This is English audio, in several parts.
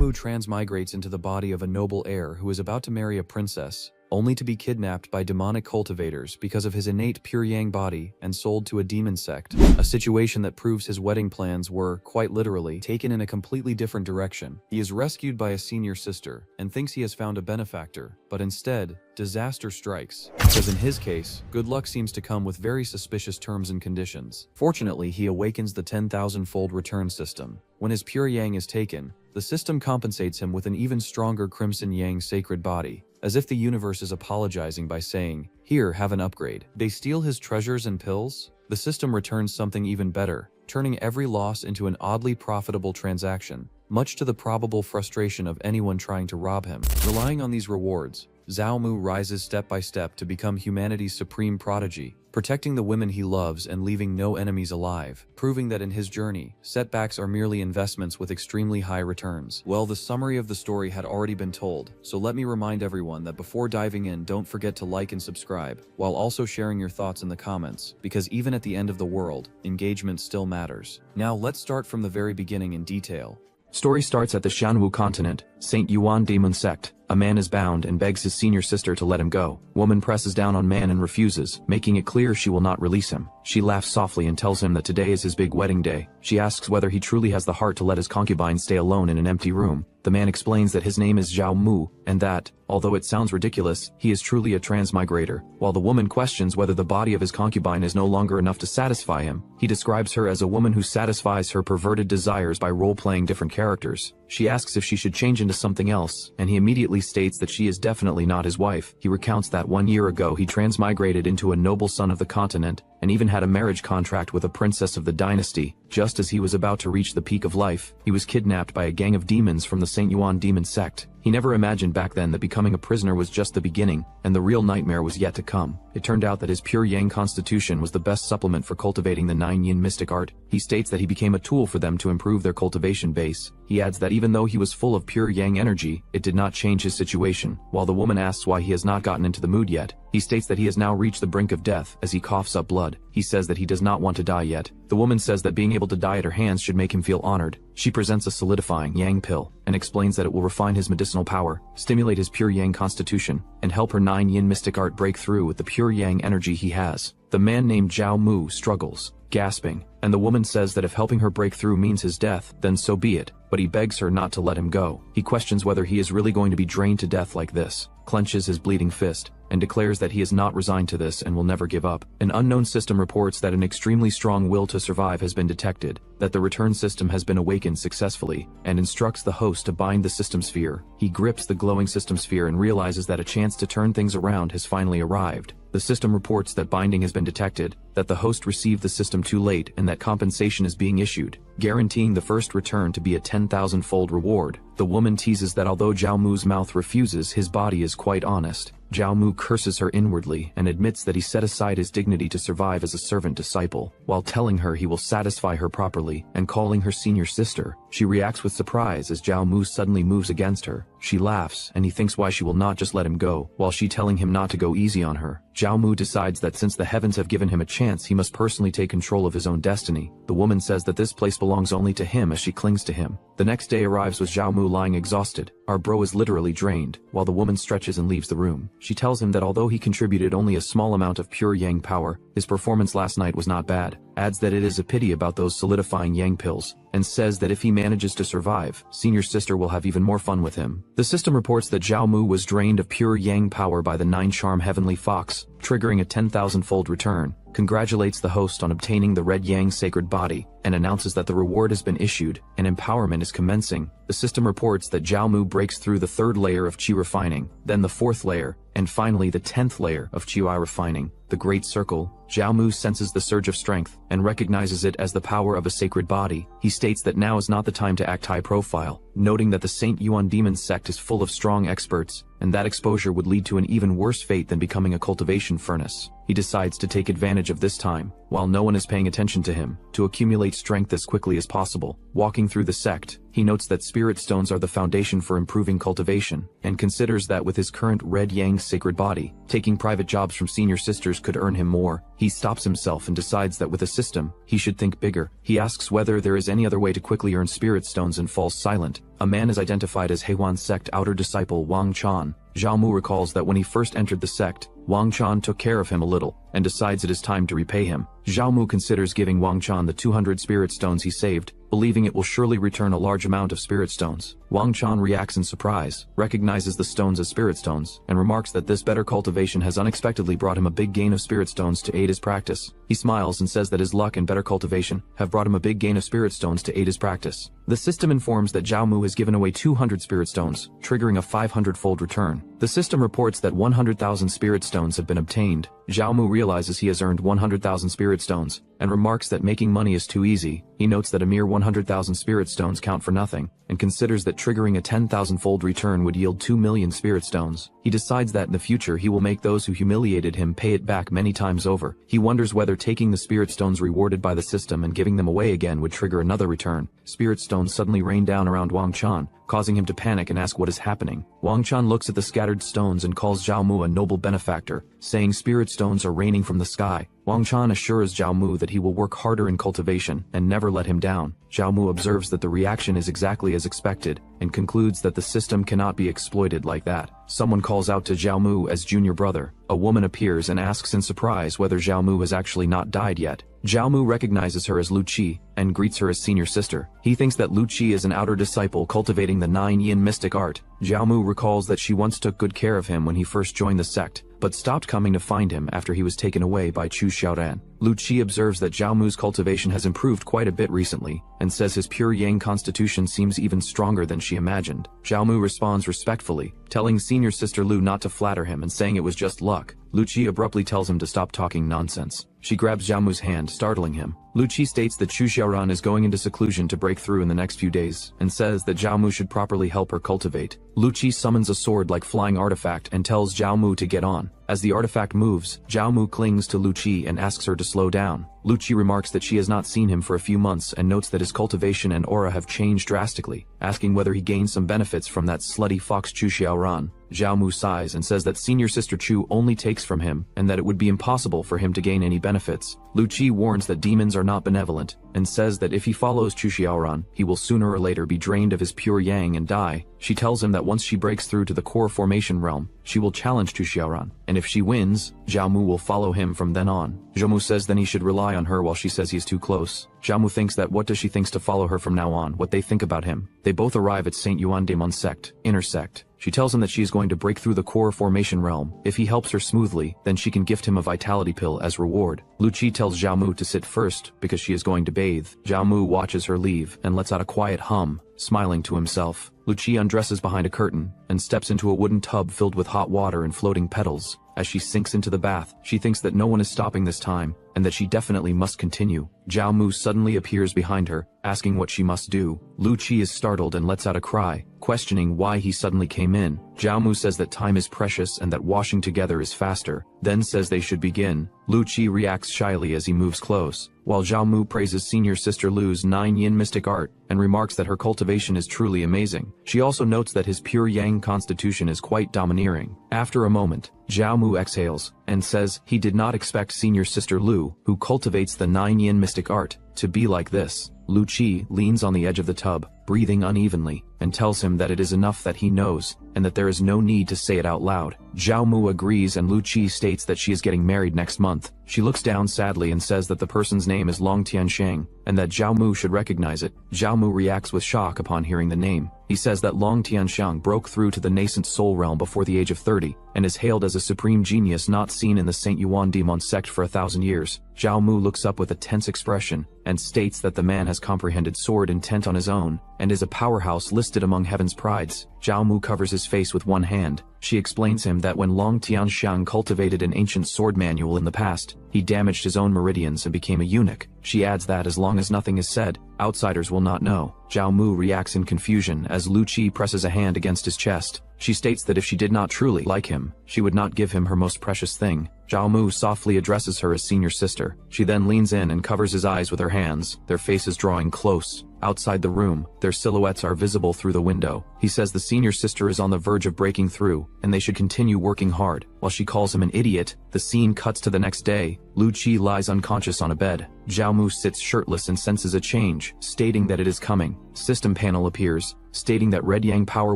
Mu transmigrates into the body of a noble heir who is about to marry a princess, only to be kidnapped by demonic cultivators because of his innate pure yang body and sold to a demon sect, a situation that proves his wedding plans were, quite literally, taken in a completely different direction. He is rescued by a senior sister and thinks he has found a benefactor, but instead, disaster strikes, because in his case, good luck seems to come with very suspicious terms and conditions. Fortunately, he awakens the 10,000-fold return system. When his pure yang is taken, the system compensates him with an even stronger crimson yang sacred body, as if the universe is apologizing by saying, "Here, have an upgrade." They steal his treasures and pills? The system returns something even better, turning every loss into an oddly profitable transaction, much to the probable frustration of anyone trying to rob him. Relying on these rewards, Zhao Mu rises step by step to become humanity's supreme prodigy, protecting the women he loves and leaving no enemies alive, proving that in his journey, setbacks are merely investments with extremely high returns. Well, the summary of the story had already been told, so let me remind everyone that before diving in, don't forget to like and subscribe, while also sharing your thoughts in the comments, because even at the end of the world, engagement still matters. Now let's start from the very beginning in detail. Story starts at the Shanwu continent, St. Yuan Demon Sect. A man is bound and begs his senior sister to let him go. Woman presses down on man and refuses, making it clear she will not release him. She laughs softly and tells him that today is his big wedding day. She asks whether he truly has the heart to let his concubine stay alone in an empty room. The man explains that his name is Zhao Mu, and that, although it sounds ridiculous, he is truly a transmigrator. While the woman questions whether the body of his concubine is no longer enough to satisfy him, he describes her as a woman who satisfies her perverted desires by role-playing different characters. She asks if she should change into something else, and he immediately states that she is definitely not his wife. He recounts that 1 year ago he transmigrated into a noble son of the continent, and even had a marriage contract with a princess of the dynasty. Just as he was about to reach the peak of life, he was kidnapped by a gang of demons from the St. Yuan Demon Sect. He never imagined back then that becoming a prisoner was just the beginning, and the real nightmare was yet to come. It turned out that his pure yang constitution was the best supplement for cultivating the 9 yin mystic art. He states that he became a tool for them to improve their cultivation base. He adds that even though he was full of pure yang energy, it did not change his situation. While the woman asks why he has not gotten into the mood yet, he states that he has now reached the brink of death as he coughs up blood. He says that he does not want to die yet. The woman says that being able to die at her hands should make him feel honored. She presents a solidifying yang pill, and explains that it will refine his medicinal power, stimulate his pure yang constitution, and help her 9 yin mystic art break through with the pure yang energy he has. The man named Zhao Mu struggles, gasping, and the woman says that if helping her break through means his death, then so be it, but he begs her not to let him go. He questions whether he is really going to be drained to death like this, clenches his bleeding fist, and declares that he is not resigned to this and will never give up. An unknown system reports that an extremely strong will to survive has been detected, that the return system has been awakened successfully, and instructs the host to bind the system sphere. He grips the glowing system sphere and realizes that a chance to turn things around has finally arrived. The system reports that binding has been detected, that the host received the system too late, and that compensation is being issued, guaranteeing the first return to be a 10,000-fold reward. The woman teases that although Zhao Mu's mouth refuses, his body is quite honest. Zhao Mu curses her inwardly and admits that he set aside his dignity to survive as a servant disciple, while telling her he will satisfy her properly and calling her senior sister. She reacts with surprise as Zhao Mu suddenly moves against her. She laughs, and he thinks why she will not just let him go, while she telling him not to go easy on her. Zhao Mu decides that since the heavens have given him a chance, he must personally take control of his own destiny. The woman says that this place belongs only to him as she clings to him. The next day arrives with Zhao Mu lying exhausted. Our bro is literally drained, while the woman stretches and leaves the room. She tells him that although he contributed only a small amount of pure yang power, his performance last night was not bad, adds that it is a pity about those solidifying yang pills, and says that if he manages to survive, senior sister will have even more fun with him. The system reports that Zhao Mu was drained of pure yang power by the 9-charm heavenly fox, triggering a 10,000-fold return, congratulates the host on obtaining the red yang sacred body, and announces that the reward has been issued, and empowerment is commencing. The system reports that Zhao Mu breaks through the 3rd layer of qi refining, then the 4th layer, and finally the 10th layer of qi refining, the Great Circle. Zhao Mu senses the surge of strength, and recognizes it as the power of a sacred body. He states that now is not the time to act high profile, noting that the St. Yuan Demon Sect is full of strong experts, and that exposure would lead to an even worse fate than becoming a cultivation furnace. he decides to take advantage of this time, while no one is paying attention to him, to accumulate strength as quickly as possible. Walking through the sect, he notes that spirit stones are the foundation for improving cultivation, and considers that with his current red yang sacred body, taking private jobs from senior sisters could earn him more. He stops himself and decides that with a system, he should think bigger. He asks whether there is any other way to quickly earn spirit stones and falls silent. A man is identified as Heiwan sect outer disciple Wang Chan. Zhao Mu recalls that when he first entered the sect, Wang Chan took care of him a little, and decides it is time to repay him. Zhao Mu considers giving Wang Chan the 200 spirit stones he saved, believing it will surely return a large amount of spirit stones. Wang Chan reacts in surprise, recognizes the stones as spirit stones, and remarks that this better cultivation has unexpectedly brought him a big gain of spirit stones to aid his practice. He smiles and says that his luck and better cultivation have brought him a big gain of spirit stones to aid his practice. The system informs that Zhao Mu has given away 200 spirit stones, triggering a 500-fold return. The system reports that 100,000 spirit stones have been obtained. Zhao Mu realizes he has earned 100,000 spirit stones, and remarks that making money is too easy. He notes that a mere 100,000 spirit stones count for nothing, and considers that triggering a 10,000-fold return would yield 2 million spirit stones. He decides that in the future he will make those who humiliated him pay it back many times over. He wonders whether taking the spirit stones rewarded by the system and giving them away again would trigger another return. Spirit stones suddenly rain down around Wang Chan, causing him to panic and ask what is happening. Wang Chan looks at the scattered stones and calls Zhao Mu a noble benefactor, saying spirit stones are raining from the sky. Wang Chan assures Zhao Mu that he will work harder in cultivation and never let him down. Zhao Mu observes that the reaction is exactly as expected, and concludes that the system cannot be exploited like that. Someone calls out to Zhao Mu as junior brother. A woman appears and asks in surprise whether Zhao Mu has actually not died yet. Zhao Mu recognizes her as Lu Qi, and greets her as senior sister. He thinks that Lu Qi is an outer disciple cultivating the 9 yin mystic art. Zhao Mu recalls that she once took good care of him when he first joined the sect, but stopped coming to find him after he was taken away by Chu Xiaoran. Lu Qi observes that Zhao Mu's cultivation has improved quite a bit recently, and says his pure yang constitution seems even stronger than she imagined. Zhao Mu responds respectfully, telling senior sister Lu not to flatter him and saying it was just luck. Lu Qi abruptly tells him to stop talking nonsense. She grabs Zhao Mu's hand, startling him. Lu Qi states that Chu Xiaoran is going into seclusion to break through in the next few days, and says that Zhao Mu should properly help her cultivate. Lu Qi summons a sword-like flying artifact and tells Zhao Mu to get on. As the artifact moves, Zhao Mu clings to Lu Qi and asks her to slow down. Lu Qi remarks that she has not seen him for a few months and notes that his cultivation and aura have changed drastically, asking whether he gained some benefits from that slutty fox Chu Xiaoran. Zhao Mu sighs and says that senior sister Chu only takes from him, and that it would be impossible for him to gain any benefits. Lu Qi warns that demons are not benevolent, and says that if he follows Chu Xiaoran, he will sooner or later be drained of his pure yang and die. She tells him that once she breaks through to the core formation realm, she will challenge Chu Xiaoran, and if she wins, Zhao Mu will follow him from then on. Zhao Mu says then he should rely on her while she says he is too close. Zhao Mu thinks that what does she thinks to follow her from now on, what they think about him. They both arrive at Saint Yuan Demon sect, inner sect. She tells him that she is going to break through the core formation realm. If he helps her smoothly, then she can gift him a vitality pill as reward. Lu Qi tells Zhao Mu to sit first because she is going to bathe. Zhao Mu watches her leave and lets out a quiet hum, smiling to himself. Lu Qi undresses behind a curtain and steps into a wooden tub filled with hot water and floating petals. As she sinks into the bath, she thinks that no one is stopping this time, and that she definitely must continue. Zhao Mu suddenly appears behind her, asking what she must do. Lu Qi is startled and lets out a cry, questioning why he suddenly came in. Zhao Mu says that time is precious and that washing together is faster, then says they should begin. Lu Qi reacts shyly as he moves close, while Zhao Mu praises senior sister Lu's 9 yin mystic art, and remarks that her cultivation is truly amazing. She also notes that his pure yang constitution is quite domineering. After a moment, Zhao Mu exhales, and says he did not expect senior sister Lu, who cultivates the 9 yin mystic art, to be like this. Lu Qi leans on the edge of the tub, breathing unevenly, and tells him that it is enough that he knows, and that there is no need to say it out loud. Zhao Mu agrees and Lu Qi states that she is getting married next month. She looks down sadly and says that the person's name is Long Tianshang, and that Zhao Mu should recognize it. Zhao Mu reacts with shock upon hearing the name. He says that Long Tianshang broke through to the nascent soul realm before the age of 30, and is hailed as a supreme genius not seen in the Saint Yuan Demon sect for 1,000 years. Zhao Mu looks up with a tense expression, and states that the man has comprehended sword intent on his own, and is a powerhouse listed among heaven's prides. Zhao Mu covers his face with one hand. She explains him that when Long Tianshang cultivated an ancient sword manual in the past, he damaged his own meridians and became a eunuch. She adds that as long as nothing is said, outsiders will not know. Zhao Mu reacts in confusion as Lu Qi presses a hand against his chest. She states that if she did not truly like him, she would not give him her most precious thing. Zhao Mu softly addresses her as senior sister. She then leans in and covers his eyes with her hands, their faces drawing close. Outside the room, their silhouettes are visible through the window. He says the senior sister is on the verge of breaking through, and they should continue working hard. While she calls him an idiot, the scene cuts to the next day. Lu Qi lies unconscious on a bed. Zhao Mu sits shirtless and senses a change, stating that it is coming. System panel appears, stating that Red Yang power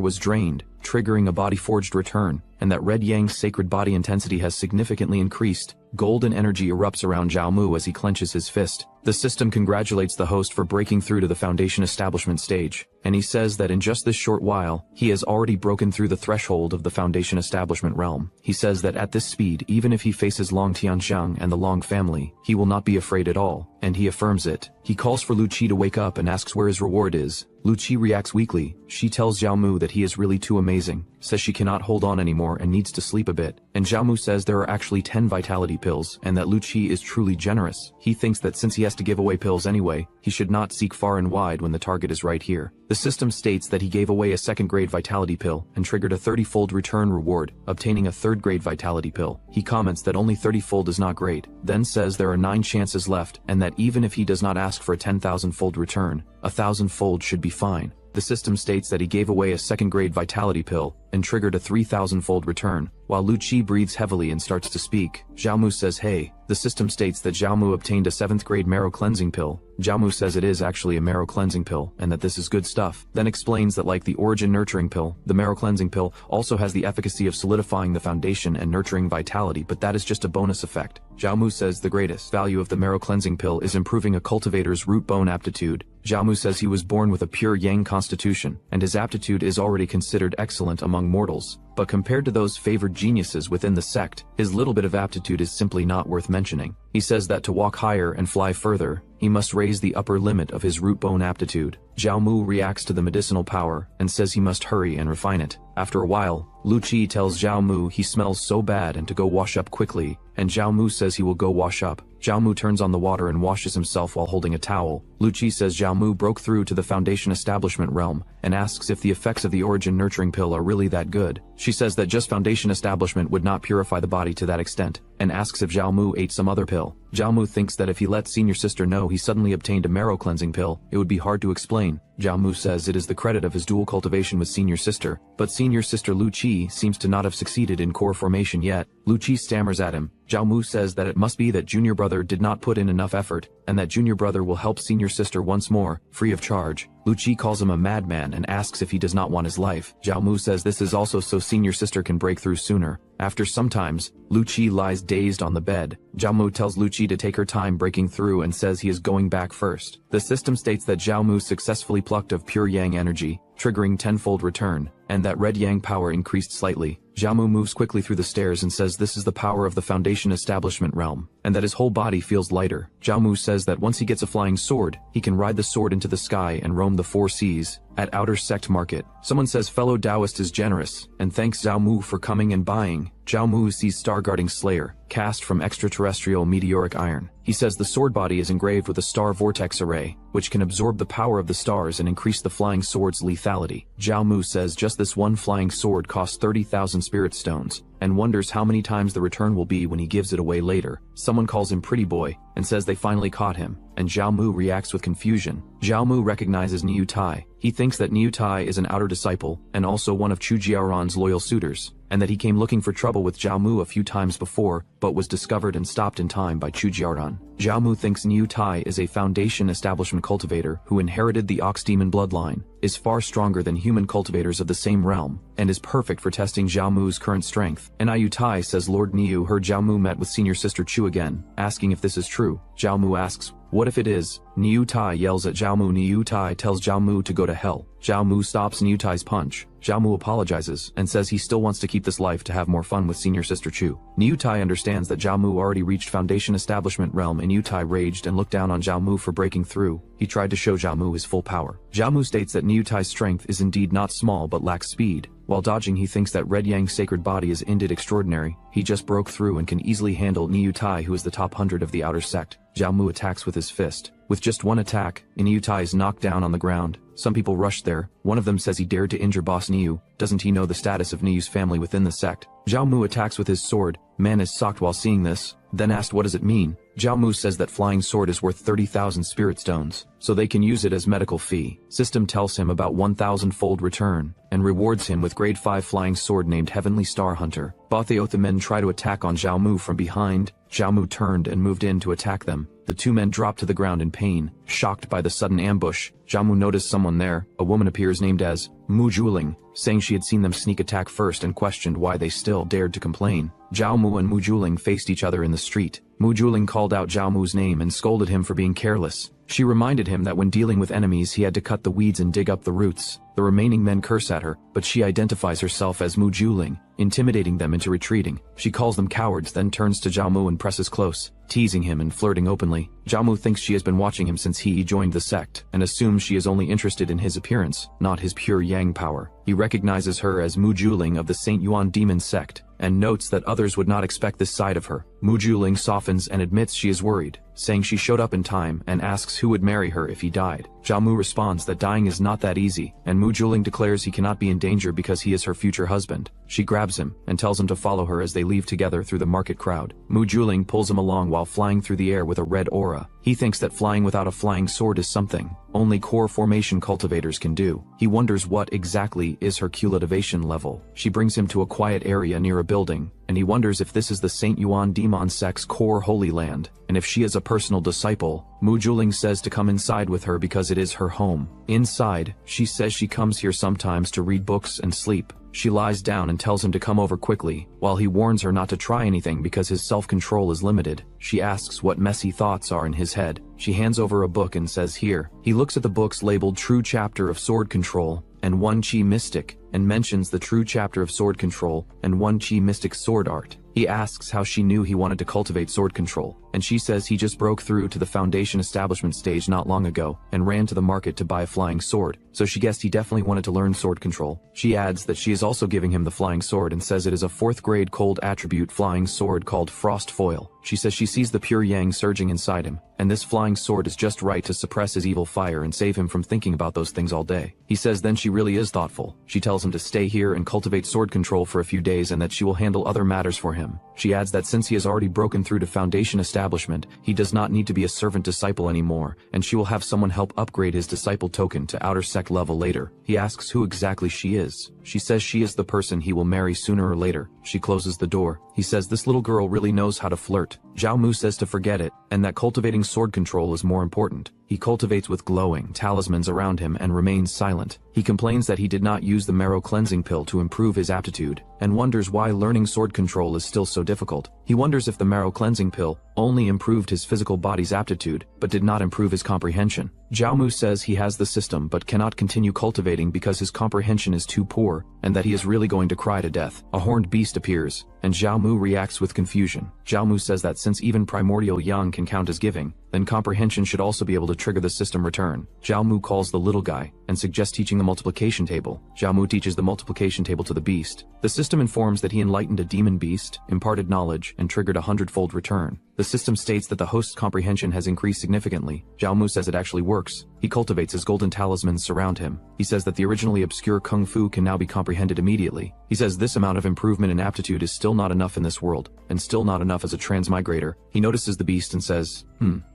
was drained, triggering a body-forged return, and that Red Yang's sacred body intensity has significantly increased. Golden energy erupts around Zhao Mu as he clenches his fist. The system congratulates the host for breaking through to the Foundation establishment stage, and he says that in just this short while, he has already broken through the threshold of the Foundation establishment realm. He says that at this speed, even if he faces Long Tianxiang and the Long family, he will not be afraid at all, and he affirms it. He calls for Lu Qi to wake up and asks where his reward is. Lu Qi reacts weakly. She tells Zhao Mu that he is really too amazing, says she cannot hold on anymore and needs to sleep a bit, and Zhao Mu says there are actually 10 vitality pills and that Lu Qi is truly generous. He thinks that since he has to give away pills anyway, he should not seek far and wide when the target is right here. The system states that he gave away a second-grade vitality pill and triggered a 30-fold return reward, obtaining a third-grade vitality pill. He comments that only 30-fold is not great, then says there are 9 chances left and that even if he does not ask for a 10,000-fold return, 1,000-fold should be fine. The system states that he gave away a second-grade vitality pill and triggered a 3,000-fold return. While Lu Qi breathes heavily and starts to speak, Zhao Mu says hey. The system states that Zhao Mu obtained a 7th-grade marrow cleansing pill. Zhao Mu says it is actually a marrow cleansing pill and that this is good stuff. Then explains that like the origin nurturing pill, the marrow cleansing pill also has the efficacy of solidifying the foundation and nurturing vitality, but that is just a bonus effect. Zhao Mu says the greatest value of the marrow cleansing pill is improving a cultivator's root bone aptitude. Zhao Mu says he was born with a pure yang constitution, and his aptitude is already considered excellent among mortals. But compared to those favored geniuses within the sect, his little bit of aptitude is simply not worth mentioning. He says that to walk higher and fly further, he must raise the upper limit of his root bone aptitude. Zhao Mu reacts to the medicinal power and says he must hurry and refine it. After a while, Lu Qi tells Zhao Mu he smells so bad and to go wash up quickly, and Zhao Mu says he will go wash up. Zhao Mu turns on the water and washes himself while holding a towel. Lu Qi says Zhao Mu broke through to the Foundation establishment realm and asks if the effects of the origin nurturing pill are really that good. She says that just Foundation establishment would not purify the body to that extent, and asks if Zhao Mu ate some other pill. Zhao Mu thinks that if he lets senior sister know he suddenly obtained a marrow cleansing pill, it would be hard to explain. Zhao Mu says it is the credit of his dual cultivation with senior sister, but senior sister Lu Qi seems to not have succeeded in core formation yet. Lu Qi stammers at him. Zhao Mu says that it must be that junior brother did not put in enough effort, and that junior brother will help senior sister once more, free of charge. Lu Qi calls him a madman and asks if he does not want his life. Zhao Mu says this is also so senior sister can break through sooner. After some times, Lu Qi lies dazed on the bed. Zhao Mu tells Lu Qi to take her time breaking through and says he is going back first. The system states that Zhao Mu successfully plucked of pure yang energy, triggering 10-fold return, and that red yang power increased slightly. Zhao Mu moves quickly through the stairs and says this is the power of the Foundation establishment realm, and that his whole body feels lighter. Zhao Mu says that once he gets a flying sword, he can ride the sword into the sky and roam the 4 seas. At Outer Sect Market, someone says fellow Taoist is generous, and thanks Zhao Mu for coming and buying. Zhao Mu sees Starguarding Slayer, cast from extraterrestrial meteoric iron. He says the sword body is engraved with a star vortex array, which can absorb the power of the stars and increase the flying sword's lethality. Zhao Mu says just this one flying sword costs 30,000 spirit stones, and wonders how many times the return will be when he gives it away later. Someone calls him Pretty Boy, and says they finally caught him, and Zhao Mu reacts with confusion. Zhao Mu recognizes Niu Tai. He thinks that Niu Tai is an outer disciple, and also one of Chu Jiaoran's loyal suitors, and that he came looking for trouble with Zhao Mu a few times before, but was discovered and stopped in time by Chu Jiaoran. Zhao Mu thinks Niu Tai is a Foundation establishment cultivator who inherited the Ox Demon bloodline, is far stronger than human cultivators of the same realm, and is perfect for testing Zhao Mu's current strength. And Niu Tai says Lord Niu heard Zhao Mu met with senior sister Chu again, asking if this is true. Zhao Mu asks, what if it is? Niu Tai yells at Zhao Mu. Niu Tai tells Zhao Mu to go to hell. Zhao Mu stops Niu Tai's punch. Zhao Mu apologizes and says he still wants to keep this life to have more fun with senior sister Chu. Niu Tai understands that Zhao Mu already reached Foundation establishment realm, and Niu Tai raged and looked down on Zhao Mu for breaking through. He tried to show Zhao Mu his full power. Zhao Mu states that Niu Tai's strength is indeed not small but lacks speed. While dodging, he thinks that Red Yang's sacred body is indeed extraordinary. He just broke through and can easily handle Niu Tai, who is the top 100 of the outer sect. Zhao Mu attacks with his fist. With just one attack, Niu Tai is knocked down on the ground. Some people rushed there. One of them says he dared to injure boss Niu. Doesn't he know the status of Niu's family within the sect? Zhao Mu attacks with his sword. Man is shocked while seeing this, then asked what does it mean. Zhao Mu says that flying sword is worth 30,000 spirit stones, so they can use it as medical fee. System tells him about 1,000-fold return, and rewards him with grade 5 flying sword named Heavenly Star Hunter. Both the men try to attack on Zhao Mu from behind. Zhao Mu turned and moved in to attack them. The two men dropped to the ground in pain, shocked by the sudden ambush. Zhao Mu noticed someone there. A woman appears named as Mu Juling, saying she had seen them sneak attack first and questioned why they still dared to complain. Zhao Mu and Mu Juling faced each other in the street. Mu Juling called out Zhao Mu's name and scolded him for being careless. She reminded him that when dealing with enemies he had to cut the weeds and dig up the roots. The remaining men curse at her, but she identifies herself as Mu Juling, intimidating them into retreating. She calls them cowards, then turns to Zhao Mu and presses close, teasing him and flirting openly. Zhao Mu thinks she has been watching him since he joined the sect, and assumes she is only interested in his appearance, not his pure yang power. He recognizes her as Mu Juling of the Saint Yuan demon sect, and notes that others would not expect this side of her. Mu Juling softens and admits she is worried, saying she showed up in time, and asks who would marry her if he died. Zhao Mu responds that dying is not that easy, and Mu Juling declares he cannot be in danger because he is her future husband. She grabs him, and tells him to follow her as they leave together through the market crowd. Mu Juling pulls him along while flying through the air with a red aura. He thinks that flying without a flying sword is something only core formation cultivators can do. He wonders what exactly is her cultivation level. She brings him to a quiet area near a building, and he wonders if this is the Saint Yuan demon sect's core holy land, and if she is a personal disciple. Mu Juling says to come inside with her because it is her home. Inside, she says she comes here sometimes to read books and sleep. She lies down and tells him to come over quickly, while he warns her not to try anything because his self-control is limited. She asks what messy thoughts are in his head. She hands over a book and says here. He looks at the books labeled True Chapter of Sword Control, and One Chi Mystic, and mentions the True Chapter of Sword Control, and One Chi Mystic Sword Art. He asks how she knew he wanted to cultivate sword control, and she says he just broke through to the foundation establishment stage not long ago, and ran to the market to buy a flying sword, so she guessed he definitely wanted to learn sword control. She adds that she is also giving him the flying sword and says it is a 4th grade cold attribute flying sword called Frost Foil. She says she sees the pure yang surging inside him, and this flying sword is just right to suppress his evil fire and save him from thinking about those things all day. He says then she really is thoughtful. She tells him to stay here and cultivate sword control for a few days and that she will handle other matters for him. She adds that since he has already broken through to foundation establishment, he does not need to be a servant disciple anymore, and she will have someone help upgrade his disciple token to outer sect level later. He asks who exactly she is. She says she is the person he will marry sooner or later. She closes the door. He says this little girl really knows how to flirt. Zhao Mu says to forget it, and that cultivating sword control is more important. He cultivates with glowing talismans around him and remains silent. He complains that he did not use the marrow cleansing pill to improve his aptitude, and wonders why learning sword control is still so difficult. He wonders if the marrow cleansing pill only improved his physical body's aptitude, but did not improve his comprehension. Zhao Mu says he has the system but cannot continue cultivating because his comprehension is too poor, and that he is really going to cry to death. A horned beast appears, and Zhao Mu reacts with confusion. Zhao Mu says that since even primordial yang can count as giving, then comprehension should also be able to trigger the system return. Zhao Mu calls the little guy, and suggests teaching the multiplication table. Zhao Mu teaches the multiplication table to the beast. The system informs that he enlightened a demon beast, imparted knowledge, and triggered a 100-fold return. The system states that the host's comprehension has increased significantly. Zhao Mu says it actually works. He cultivates his golden talismans surround him. He says that the originally obscure kung fu can now be comprehended immediately. He says this amount of improvement in aptitude is still not enough in this world, and still not enough as a transmigrator. He notices the beast and says,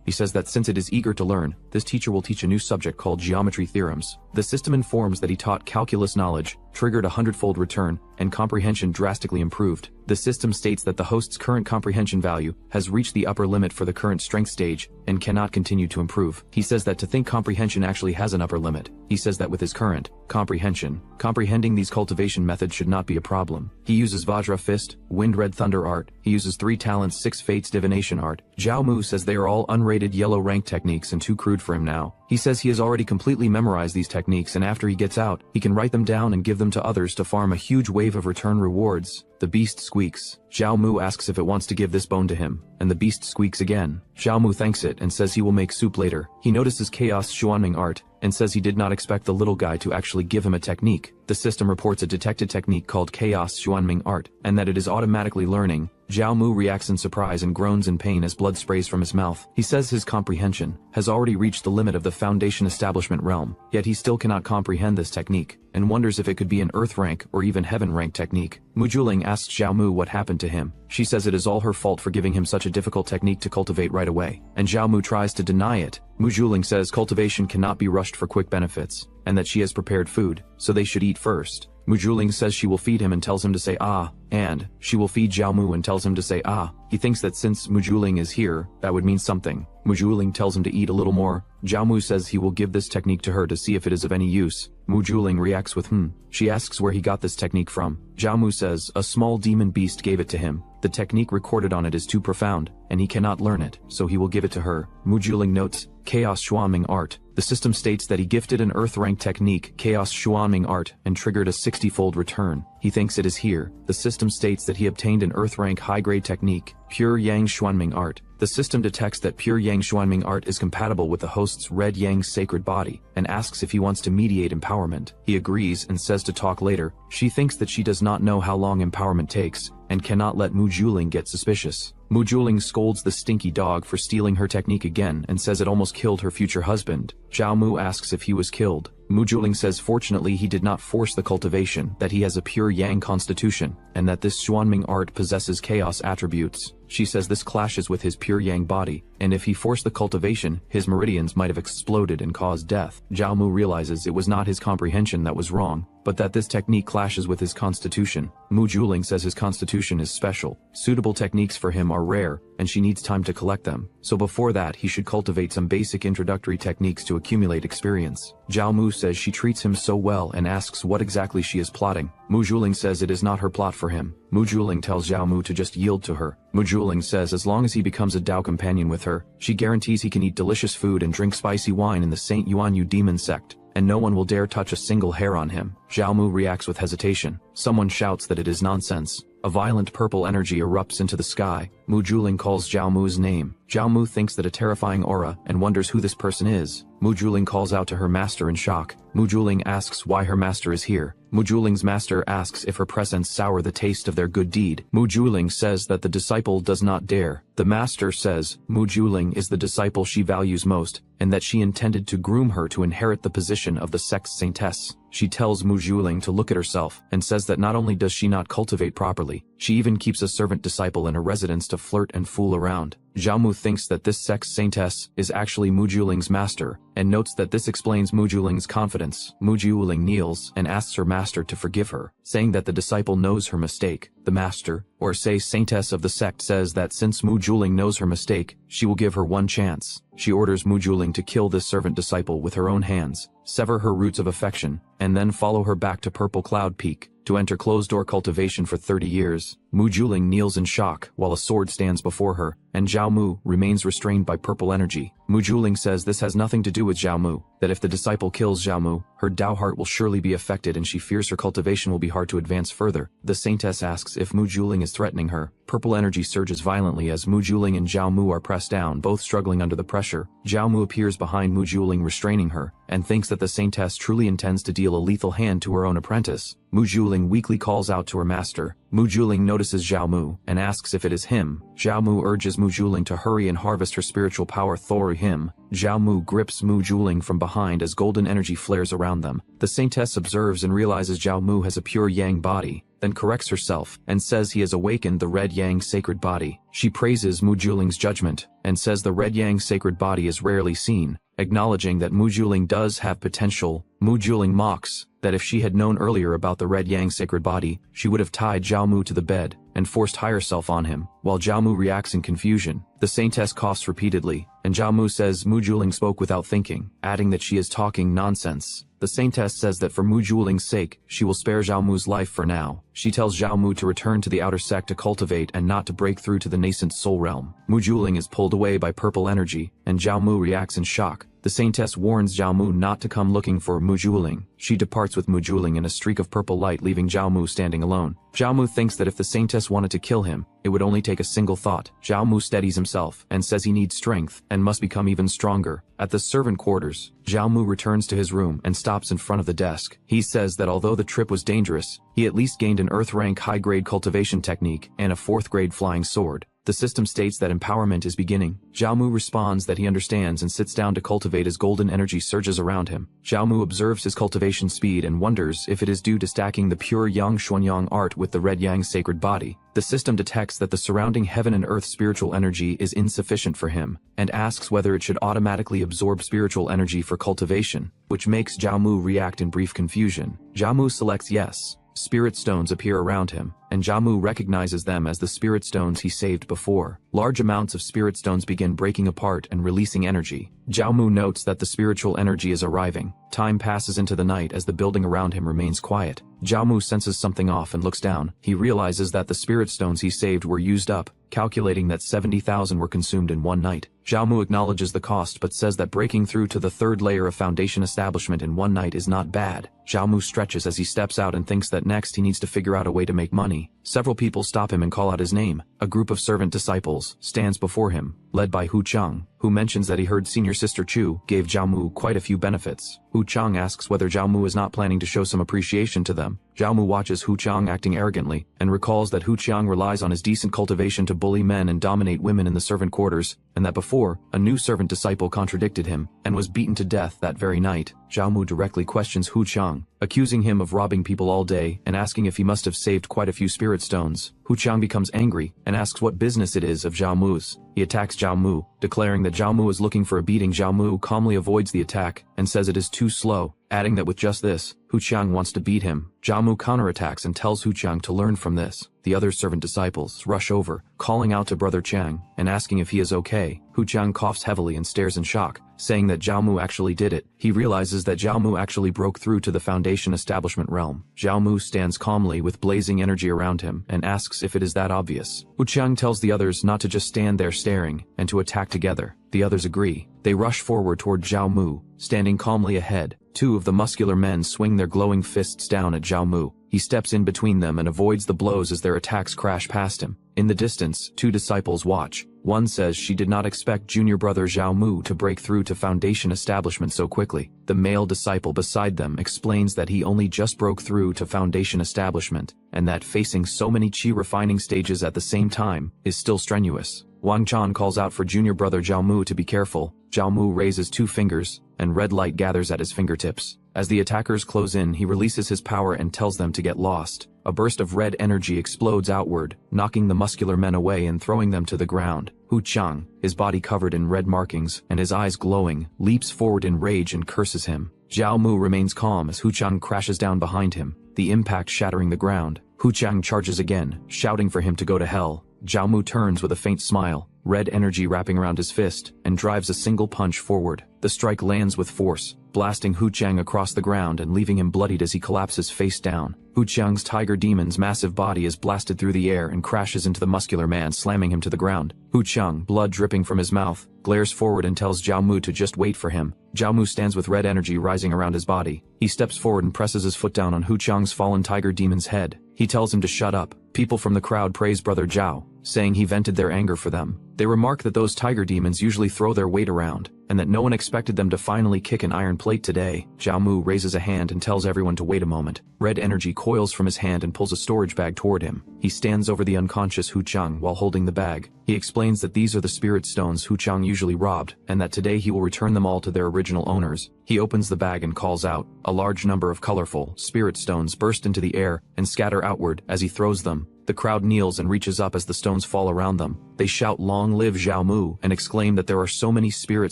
He says that since it is eager to learn, this teacher will teach a new subject called geometry theorems. The system informs that he taught calculus knowledge, triggered a 100-fold return, and comprehension drastically improved. The system states that the host's current comprehension value has reached the upper limit for the current strength stage and cannot continue to improve. He says that to think comprehension actually has an upper limit. He says that with his current comprehension, comprehending these cultivation methods should not be a problem. He uses Vajra Fist, Wind Red Thunder art. He uses 3 talents, 6 fates divination art. Zhao Mu says they are all unrated yellow rank techniques and too crude for him now. He says he has already completely memorized these techniques, and after he gets out, he can write them down and give them to others to farm a huge wave of return rewards. The beast squeaks. Zhao Mu asks if it wants to give this bone to him, and the beast squeaks again. Zhao Mu thanks it and says he will make soup later. He notices Chaos Xuanming art, and says he did not expect the little guy to actually give him a technique. The system reports a detected technique called Chaos Xuanming Art, and that it is automatically learning. Zhao Mu reacts in surprise and groans in pain as blood sprays from his mouth. He says his comprehension has already reached the limit of the Foundation Establishment realm, yet he still cannot comprehend this technique, and wonders if it could be an Earth rank or even Heaven rank technique. Mu Juling asks Zhao Mu what happened to him. She says it is all her fault for giving him such a difficult technique to cultivate right away, and Zhao Mu tries to deny it. Mu Juling says cultivation cannot be rushed for quick benefits, and that she has prepared food, so they should eat first. Mu Juling says she will feed him and tells him to say ah, and she will feed Zhao Mu and tells him to say ah. He thinks that since Mu Juling is here, that would mean something. Mu Juling tells him to eat a little more. Zhao Mu says he will give this technique to her to see if it is of any use. Mu Juling reacts with She asks where he got this technique from. Zhao Mu says a small demon beast gave it to him. The technique recorded on it is too profound, and he cannot learn it, so he will give it to her. Mu Juling notes, Chaos Xuanming Art. The system states that he gifted an Earth rank technique, Chaos Xuanming Art, and triggered a 60-fold return. He thinks it is here. The system states that he obtained an Earth rank high-grade technique, Pure Yang Xuanming Art. The system detects that Pure Yang Xuanming Art is compatible with the host's Red Yang sacred body, and asks if he wants to mediate empowerment. He agrees and says to talk later. She thinks that she does not know how long empowerment takes, and cannot let Mu Juling get suspicious. Mu Juling scolds the stinky dog for stealing her technique again and says it almost killed her future husband. Zhao Mu asks if he was killed. Mu Juling says fortunately he did not force the cultivation, that he has a pure yang constitution, and that this Xuanming art possesses chaos attributes. She says this clashes with his pure yang body, and if he forced the cultivation, his meridians might have exploded and caused death. Zhao Mu realizes it was not his comprehension that was wrong, but that this technique clashes with his constitution. Mu Juling says his constitution is special. Suitable techniques for him are rare, and she needs time to collect them, so before that he should cultivate some basic introductory techniques to accumulate experience. Zhao Mu says she treats him so well and asks what exactly she is plotting. Mu Juling says it is not her plot for him. Mu Juling tells Zhao Mu to just yield to her. Mu Juling says as long as he becomes a Dao companion with her, she guarantees he can eat delicious food and drink spicy wine in the Saint Yuanyu demon sect, and no one will dare touch a single hair on him. Zhao Mu reacts with hesitation. Someone shouts that it is nonsense. A violent purple energy erupts into the sky. Mu Juling calls Zhao Mu's name. Zhao Mu thinks that a terrifying aura and wonders who this person is. Mu Juling calls out to her master in shock. Mu Juling asks why her master is here. Mu Juling's master asks if her presence sour the taste of their good deed. Mu Juling says that the disciple does not dare. The master says Mu Juling is the disciple she values most, and that she intended to groom her to inherit the position of the sect's saintess. She tells Mu Juling to look at herself, and says that not only does she not cultivate properly, she even keeps a servant disciple in her residence to flirt and fool around. Zhao Mu thinks that this sect's saintess is actually Mu Juling's master, and notes that this explains Mu Juling's confidence. Mu Juling kneels and asks her master to forgive her, saying that the disciple knows her mistake. The master, or say saintess of the sect, says that since Mu Juling knows her mistake, she will give her one chance. She orders Mu Juling to kill this servant disciple with her own hands, sever her roots of affection, and then follow her back to Purple Cloud Peak, to enter closed-door cultivation for 30 years. Mu Juling kneels in shock while a sword stands before her, and Zhao Mu remains restrained by purple energy. Mu Juling says this has nothing to do with Zhao Mu, that if the disciple kills Zhao Mu, her Dao heart will surely be affected and she fears her cultivation will be hard to advance further. The saintess asks if Mu Juling is threatening her. Purple energy surges violently as Mu Juling and Zhao Mu are pressed down, both struggling under the pressure. Zhao Mu appears behind Mu Juling restraining her, and thinks that the saintess truly intends to deal a lethal hand to her own apprentice. Mu Juling weakly calls out to her master. Mu Juling notices Zhao Mu, and asks if it is him. Zhao Mu urges Mu Juling to hurry and harvest her spiritual power through him. Zhao Mu grips Mu Juling from behind as golden energy flares around them. The saintess observes and realizes Zhao Mu has a pure yang body, then corrects herself, and says he has awakened the Red Yang sacred body. She praises Mu Juling's judgment, and says the Red Yang sacred body is rarely seen, acknowledging that Mu Juling does have potential. Mu Juling mocks that if she had known earlier about the Red Yang sacred body, she would have tied Zhao Mu to the bed and forced higher self on him. While Zhao Mu reacts in confusion, the saintess coughs repeatedly, and Zhao Mu says Mu Juling spoke without thinking, adding that she is talking nonsense. The saintess says that for Mu Juling's sake, she will spare Zhao Mu's life for now. She tells Zhao Mu to return to the outer sect to cultivate and not to break through to the nascent soul realm. Mu Juling is pulled away by purple energy, and Zhao Mu reacts in shock. The saintess warns Zhao Mu not to come looking for Mu Juling. She departs with Mu Juling in a streak of purple light, leaving Zhao Mu standing alone. Zhao Mu thinks that if the saintess wanted to kill him, it would only take a single thought. Zhao Mu steadies himself and says he needs strength and must become even stronger. At the servant quarters, Zhao Mu returns to his room and stops in front of the desk. He says that although the trip was dangerous, he at least gained an earth rank high-grade cultivation technique and a 4th-grade flying sword. The system states that empowerment is beginning. Zhao Mu responds that he understands and sits down to cultivate as golden energy surges around him. Zhao Mu observes his cultivation speed and wonders if it is due to stacking the pure Yang Xuanyang art with the red Yang sacred body. The system detects that the surrounding heaven and earth spiritual energy is insufficient for him, and asks whether it should automatically absorb spiritual energy for cultivation, which makes Zhao Mu react in brief confusion. Zhao Mu selects yes. Spirit stones appear around him, and Zhao Mu recognizes them as the spirit stones he saved before. Large amounts of spirit stones begin breaking apart and releasing energy. Zhao Mu notes that the spiritual energy is arriving. Time passes into the night as the building around him remains quiet. Zhao Mu senses something off and looks down. He realizes that the spirit stones he saved were used up, calculating that 70,000 were consumed in one night. Zhao Mu acknowledges the cost but says that breaking through to the 3rd layer of foundation establishment in one night is not bad. Zhao Mu stretches as he steps out and thinks that next he needs to figure out a way to make money. Several people stop him and call out his name. A group of servant disciples stands before him, led by Hu Chang, who mentions that he heard senior sister Chu gave Zhao Mu quite a few benefits. Hu Chang asks whether Zhao Mu is not planning to show some appreciation to them. Zhao Mu watches Hu Chang acting arrogantly, and recalls that Hu Chang relies on his decent cultivation to bully men and dominate women in the servant quarters, and that before, a new servant disciple contradicted him, and was beaten to death that very night. Zhao Mu directly questions Hu Chang, accusing him of robbing people all day and asking if he must have saved quite a few spirit stones. Hu Chang becomes angry and asks what business it is of Zhao Mu's. He attacks Zhao Mu, declaring that Zhao Mu is looking for a beating. Zhao Mu calmly avoids the attack and says it is too slow, adding that with just this, Hu Chang wants to beat him. Zhao Mu counterattacks and tells Hu Chang to learn from this. The other servant disciples rush over, calling out to Brother Chang and asking if he is okay. Hu Chang coughs heavily and stares in shock, saying that Zhao Mu actually did it. He realizes that Zhao Mu actually broke through to the foundation establishment realm. Zhao Mu stands calmly with blazing energy around him and asks if it is that obvious. Hu Chang tells the others not to just stand there staring and to attack together. The others agree. They rush forward toward Zhao Mu, standing calmly ahead. 2 of the muscular men swing their glowing fists down at Zhao Mu. He steps in between them and avoids the blows as their attacks crash past him. In the distance, 2 disciples watch. One says she did not expect junior brother Zhao Mu to break through to foundation establishment so quickly. The male disciple beside them explains that he only just broke through to foundation establishment, and that facing so many qi refining stages at the same time is still strenuous. Wang Chan calls out for junior brother Zhao Mu to be careful. Zhao Mu raises 2 fingers, and red light gathers at his fingertips. As the attackers close in, he releases his power and tells them to get lost. A burst of red energy explodes outward, knocking the muscular men away and throwing them to the ground. Hu Chang, his body covered in red markings and his eyes glowing, leaps forward in rage and curses him. Zhao Mu remains calm as Hu Chang crashes down behind him, the impact shattering the ground. Hu Chang charges again, shouting for him to go to hell. Zhao Mu turns with a faint smile, red energy wrapping around his fist, and drives a single punch forward. The strike lands with force, blasting Hu Chang across the ground and leaving him bloodied as he collapses face down. Hu Chang's tiger demon's massive body is blasted through the air and crashes into the muscular man, slamming him to the ground. Hu Chang, blood dripping from his mouth, glares forward and tells Zhao Mu to just wait for him. Zhao Mu stands with red energy rising around his body. He steps forward and presses his foot down on Hu Chang's fallen tiger demon's head. He tells him to shut up. People from the crowd praise Brother Zhao, saying he vented their anger for them. They remark that those tiger demons usually throw their weight around, and that no one expected them to finally kick an iron plate today. Zhao Mu raises a hand and tells everyone to wait a moment. Red energy coils from his hand and pulls a storage bag toward him. He stands over the unconscious Hu Chang while holding the bag. He explains that these are the spirit stones Hu Chang usually robbed, and that today he will return them all to their original owners. He opens the bag and calls out. A large number of colorful spirit stones burst into the air and scatter outward as he throws them. The crowd kneels and reaches up as the stones fall around them. They shout "Long live Zhao Mu" and exclaim that there are so many spirit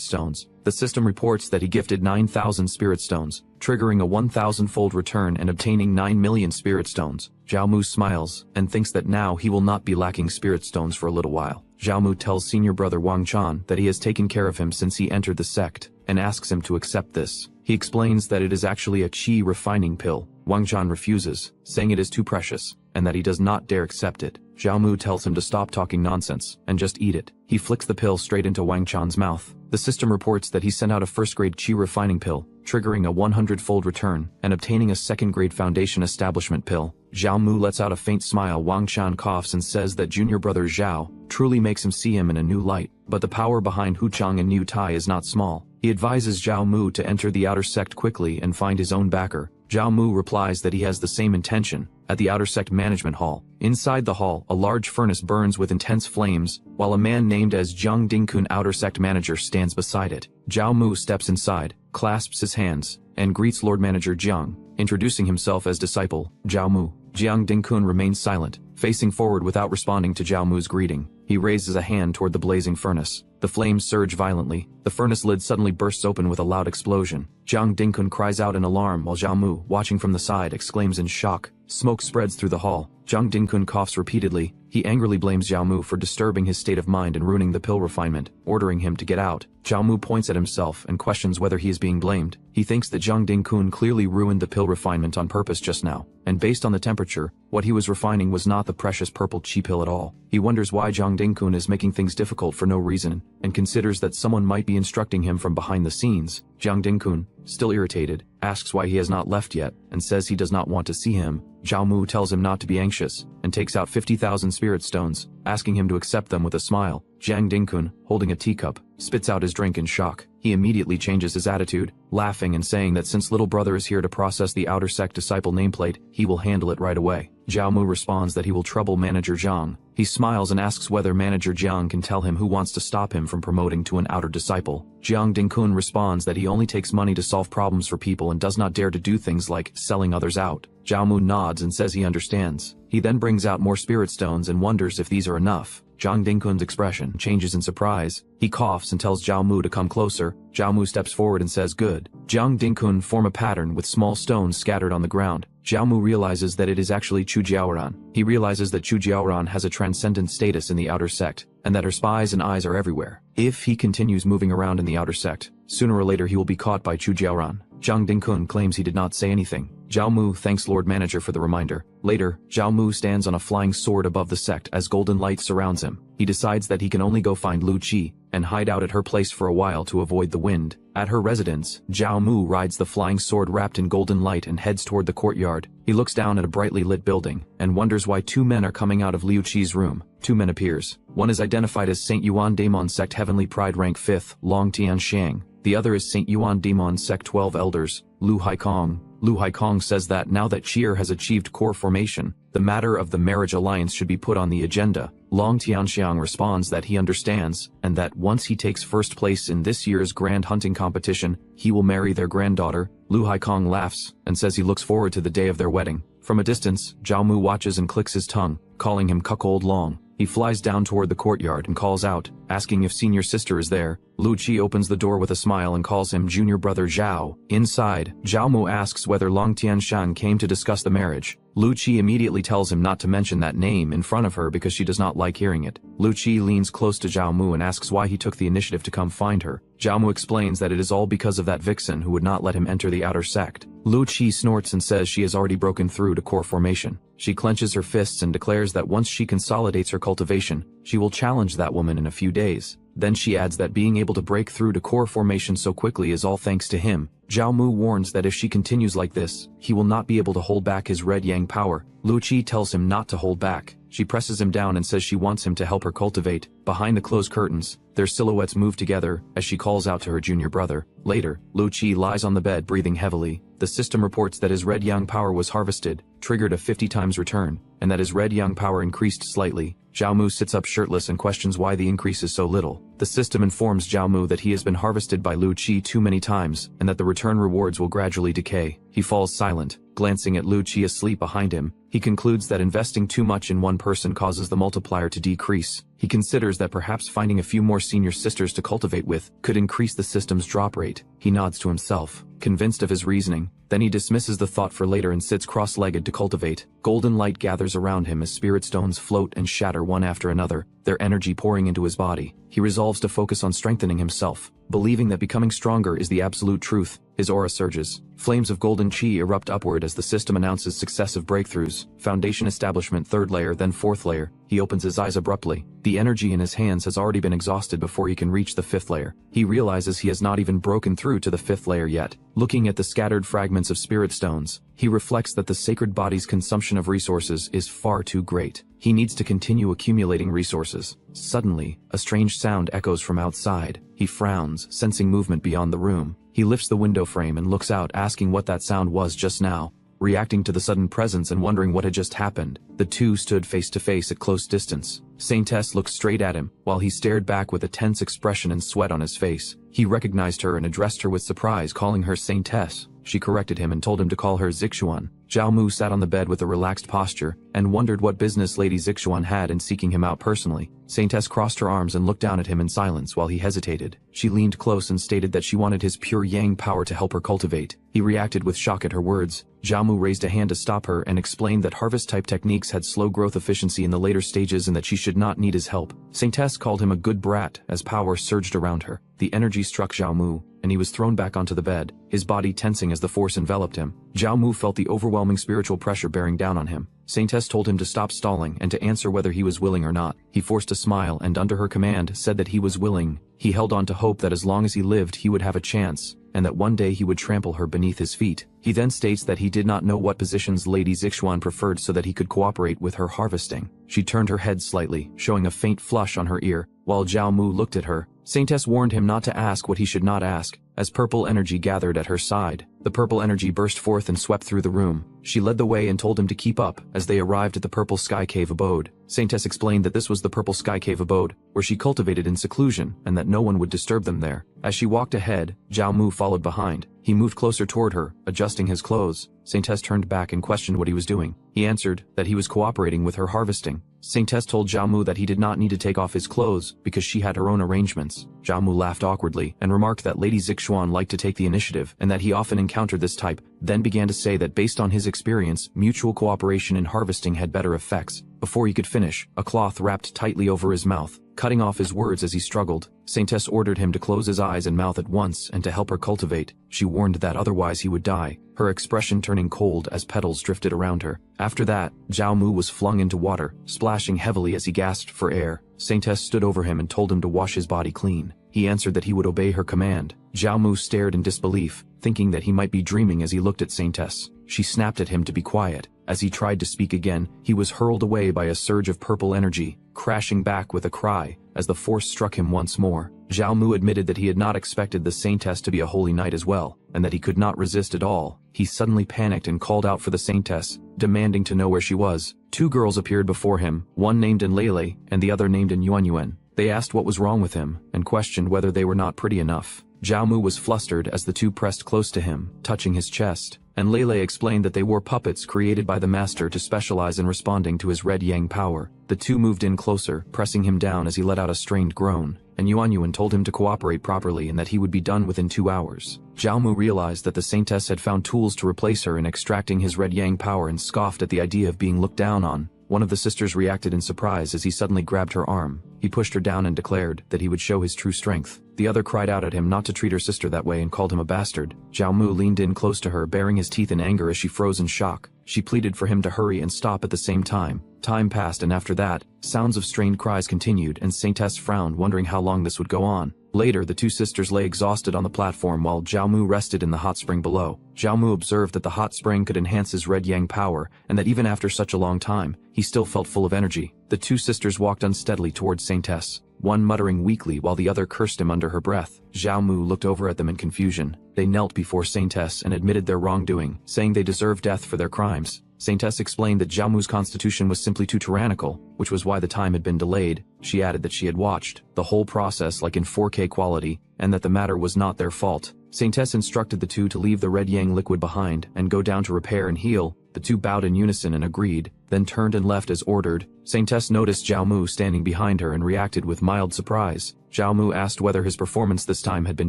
stones. The system reports that he gifted 9,000 spirit stones, triggering a 1,000-fold return and obtaining 9 million spirit stones. Zhao Mu smiles and thinks that now he will not be lacking spirit stones for a little while. Zhao Mu tells senior brother Wang Chan that he has taken care of him since he entered the sect, and asks him to accept this. He explains that it is actually a qi refining pill. Wang Chan refuses, saying it is too precious, and that he does not dare accept it. Zhao Mu tells him to stop talking nonsense and just eat it. He flicks the pill straight into Wang Chan's mouth. The system reports that he sent out a first-grade qi refining pill, triggering a 100-fold return and obtaining a second-grade foundation establishment pill. Zhao Mu lets out a faint smile. Wang Chan coughs and says that junior brother Zhao truly makes him see him in a new light. But the power behind Hu Chang and Niu Tai is not small. He advises Zhao Mu to enter the outer sect quickly and find his own backer. Zhao Mu replies that he has the same intention. At the outer sect management hall. Inside the hall, a large furnace burns with intense flames, while a man named as Jiang Dingkun, outer sect manager, stands beside it. Zhao Mu steps inside, clasps his hands, and greets Lord Manager Jiang, introducing himself as disciple Zhao Mu. Jiang Dingkun remains silent, facing forward without responding to Zhao Mu's greeting. He raises a hand toward the blazing furnace. The flames surge violently. The furnace lid suddenly bursts open with a loud explosion. Jiang Dingkun cries out in alarm while Zhao Mu, watching from the side, exclaims in shock. Smoke spreads through the hall. Jiang Dingkun coughs repeatedly. He angrily blames Zhao Mu for disturbing his state of mind and ruining the pill refinement, ordering him to get out. Zhao Mu points at himself and questions whether he is being blamed. He thinks that Jiang Dingkun clearly ruined the pill refinement on purpose just now, and based on the temperature, what he was refining was not the precious purple qi pill at all. He wonders why Jiang Dingkun is making things difficult for no reason, and considers that someone might be instructing him from behind the scenes. Jiang Dingkun, still irritated, asks why he has not left yet, and says he does not want to see him. Zhao Mu tells him not to be anxious, and takes out 50,000 spirit stones, asking him to accept them with a smile. Jiang Dingkun, holding a teacup, spits out his drink in shock. He immediately changes his attitude, laughing and saying that since little brother is here to process the outer sect disciple nameplate, he will handle it right away. Zhao Mu responds that he will trouble Manager Jiang. He smiles and asks whether Manager Jiang can tell him who wants to stop him from promoting to an outer disciple. Jiang Dingkun responds that he only takes money to solve problems for people and does not dare to do things like selling others out. Zhao Mu nods and says he understands. He then brings out more spirit stones and wonders if these are enough. Jiang Dingkun's expression changes in surprise. He coughs and tells Zhao Mu to come closer. Zhao Mu steps forward and says good. Jiang Dingkun form a pattern with small stones scattered on the ground. Zhao Mu realizes that it is actually Chu Jiaoran. He realizes that Chu Jiaoran has a transcendent status in the outer sect, and that her spies and eyes are everywhere. If he continues moving around in the outer sect, sooner or later he will be caught by Chu Jiaoran. Jiang Dingkun claims he did not say anything. Zhao Mu thanks Lord Manager for the reminder. Later, Zhao Mu stands on a flying sword above the sect as golden light surrounds him. He decides that he can only go find Lu Qi and hide out at her place for a while to avoid the wind. At her residence, Zhao Mu rides the flying sword wrapped in golden light and heads toward the courtyard. He looks down at a brightly lit building and wonders why two men are coming out of Liu Qi's room. Two men appears. One is identified as Saint Yuan Daemon Sect Heavenly Pride Rank 5th, Long Tian Xiang. The other is Saint Yuan Daemon Sect 12 Elders, Lu Haikong. Lu Haikong says that now that Chi'er has achieved core formation, the matter of the marriage alliance should be put on the agenda. Long Tianxiang responds that he understands, and that once he takes first place in this year's grand hunting competition, he will marry their granddaughter. Lu Haikong laughs, and says he looks forward to the day of their wedding. From a distance, Zhao Mu watches and clicks his tongue, calling him Cuckold Long. He flies down toward the courtyard and calls out, asking if senior sister is there. Lu Qi opens the door with a smile and calls him junior brother Zhao. Inside, Zhao Mu asks whether Long Tianshan came to discuss the marriage. Lu Qi immediately tells him not to mention that name in front of her because she does not like hearing it. Lu Qi leans close to Zhao Mu and asks why he took the initiative to come find her. Zhao Mu explains that it is all because of that vixen who would not let him enter the outer sect. Lu Qi snorts and says she has already broken through to core formation. She clenches her fists and declares that once she consolidates her cultivation, she will challenge that woman in a few days. Then she adds that being able to break through to core formation so quickly is all thanks to him. Zhao Mu warns that if she continues like this, he will not be able to hold back his red yang power. Lu Qi tells him not to hold back. She presses him down and says she wants him to help her cultivate. Behind the closed curtains, their silhouettes move together as she calls out to her junior brother. Later, Lu Qi lies on the bed breathing heavily. The system reports that his red yang power was harvested, triggered a 50 times return, and that his red yang power increased slightly. Zhao Mu sits up shirtless and questions why the increase is so little. The system informs Zhao Mu that he has been harvested by Lu Qi too many times, and that the return rewards will gradually decay. He falls silent, glancing at Lu Qi asleep behind him. He concludes that investing too much in one person causes the multiplier to decrease. He considers that perhaps finding a few more senior sisters to cultivate with could increase the system's drop rate. He nods to himself, convinced of his reasoning. Then he dismisses the thought for later and sits cross-legged to cultivate. Golden light gathers around him as spirit stones float and shatter one after another, their energy pouring into his body. He resolves to focus on strengthening himself, believing that becoming stronger is the absolute truth. His aura surges. Flames of golden chi erupt upward as the system announces successive breakthroughs. Foundation establishment, 3rd layer, then 4th layer. He opens his eyes abruptly. The energy in his hands has already been exhausted before he can reach the 5th layer. He realizes he has not even broken through to the 5th layer yet. Looking at the scattered fragments of spirit stones, he reflects that the sacred body's consumption of resources is far too great. He needs to continue accumulating resources. Suddenly, a strange sound echoes from outside. He frowns, sensing movement beyond the room. He lifts the window frame and looks out, asking what that sound was just now. Reacting to the sudden presence and wondering what had just happened, the two stood face to face at close distance. Saintess looked straight at him, while he stared back with a tense expression and sweat on his face. He recognized her and addressed her with surprise, calling her Saintess. She corrected him and told him to call her Zixuan. Zhao Mu sat on the bed with a relaxed posture, and wondered what business Lady Zixuan had in seeking him out personally. Saintess crossed her arms and looked down at him in silence while he hesitated. She leaned close and stated that she wanted his pure yang power to help her cultivate. He reacted with shock at her words. Zhao Mu raised a hand to stop her and explained that harvest-type techniques had slow growth efficiency in the later stages and that she should not need his help. Saintess called him a good brat as power surged around her. The energy struck Zhao Mu, and he was thrown back onto the bed, his body tensing as the force enveloped him. Zhao Mu felt the overwhelming spiritual pressure bearing down on him. Saintess told him to stop stalling and to answer whether he was willing or not. He forced a smile and under her command said that he was willing. He held on to hope that as long as he lived he would have a chance, and that one day he would trample her beneath his feet. He then states that he did not know what positions Lady Zixuan preferred so that he could cooperate with her harvesting. She turned her head slightly, showing a faint flush on her ear, while Zhao Mu looked at her. Saintess warned him not to ask what he should not ask, as purple energy gathered at her side. The purple energy burst forth and swept through the room. She led the way and told him to keep up as they arrived at the Purple Sky Cave abode. Saintess explained that this was the Purple Sky Cave abode, where she cultivated in seclusion, and that no one would disturb them there. As she walked ahead, Zhao Mu followed behind. He moved closer toward her, adjusting his clothes. Saintess turned back and questioned what he was doing. He answered that he was cooperating with her harvesting. Saintess told Zhao Mu that he did not need to take off his clothes because she had her own arrangements. Zhao Mu laughed awkwardly and remarked that Lady Zixuan liked to take the initiative and that he often encountered this type, then began to say that based on his experience, mutual cooperation in harvesting had better effects. Before he could finish, a cloth wrapped tightly over his mouth, cutting off his words as he struggled. Saintess ordered him to close his eyes and mouth at once and to help her cultivate. She warned that otherwise he would die, her expression turning cold as petals drifted around her. After that, Zhao Mu was flung into water, splashing heavily as he gasped for air. Saintess stood over him and told him to wash his body clean. He answered that he would obey her command. Zhao Mu stared in disbelief, thinking that he might be dreaming as he looked at Saintess. She snapped at him to be quiet. As he tried to speak again, he was hurled away by a surge of purple energy, crashing back with a cry as the force struck him once more. Zhao Mu admitted that he had not expected the Saintess to be a holy knight as well, and that he could not resist at all. He suddenly panicked and called out for the Saintess, demanding to know where she was. Two girls appeared before him, one named Enlele and the other named Yuanyuan. They asked what was wrong with him, and questioned whether they were not pretty enough. Zhao Mu was flustered as the two pressed close to him, touching his chest, and Lele explained that they were puppets created by the master to specialize in responding to his red yang power. The two moved in closer, pressing him down as he let out a strained groan, and Yuanyuan told him to cooperate properly and that he would be done within 2 hours. Zhao Mu realized that the Saintess had found tools to replace her in extracting his red yang power and scoffed at the idea of being looked down on. One of the sisters reacted in surprise as he suddenly grabbed her arm. He pushed her down and declared that he would show his true strength. The other cried out at him not to treat her sister that way and called him a bastard. Zhao Mu leaned in close to her, baring his teeth in anger as she froze in shock. She pleaded for him to hurry and stop at the same time. Time passed, and after that, sounds of strained cries continued, and Saintess frowned, wondering how long this would go on. Later, the two sisters lay exhausted on the platform while Zhao Mu rested in the hot spring below. Zhao Mu observed that the hot spring could enhance his red yang power, and that even after such a long time, he still felt full of energy. The two sisters walked unsteadily towards Saintess, one muttering weakly while the other cursed him under her breath. Zhao Mu looked over at them in confusion. They knelt before Saintess and admitted their wrongdoing, saying they deserved death for their crimes. Saintess explained that Zhao Mu's constitution was simply too tyrannical, which was why the time had been delayed. She added that she had watched the whole process like in 4K quality, and that the matter was not their fault. Saintess instructed the two to leave the red yang liquid behind and go down to repair and heal. The two bowed in unison and agreed, then turned and left as ordered. Saintess noticed Zhao Mu standing behind her and reacted with mild surprise. Zhao Mu asked whether his performance this time had been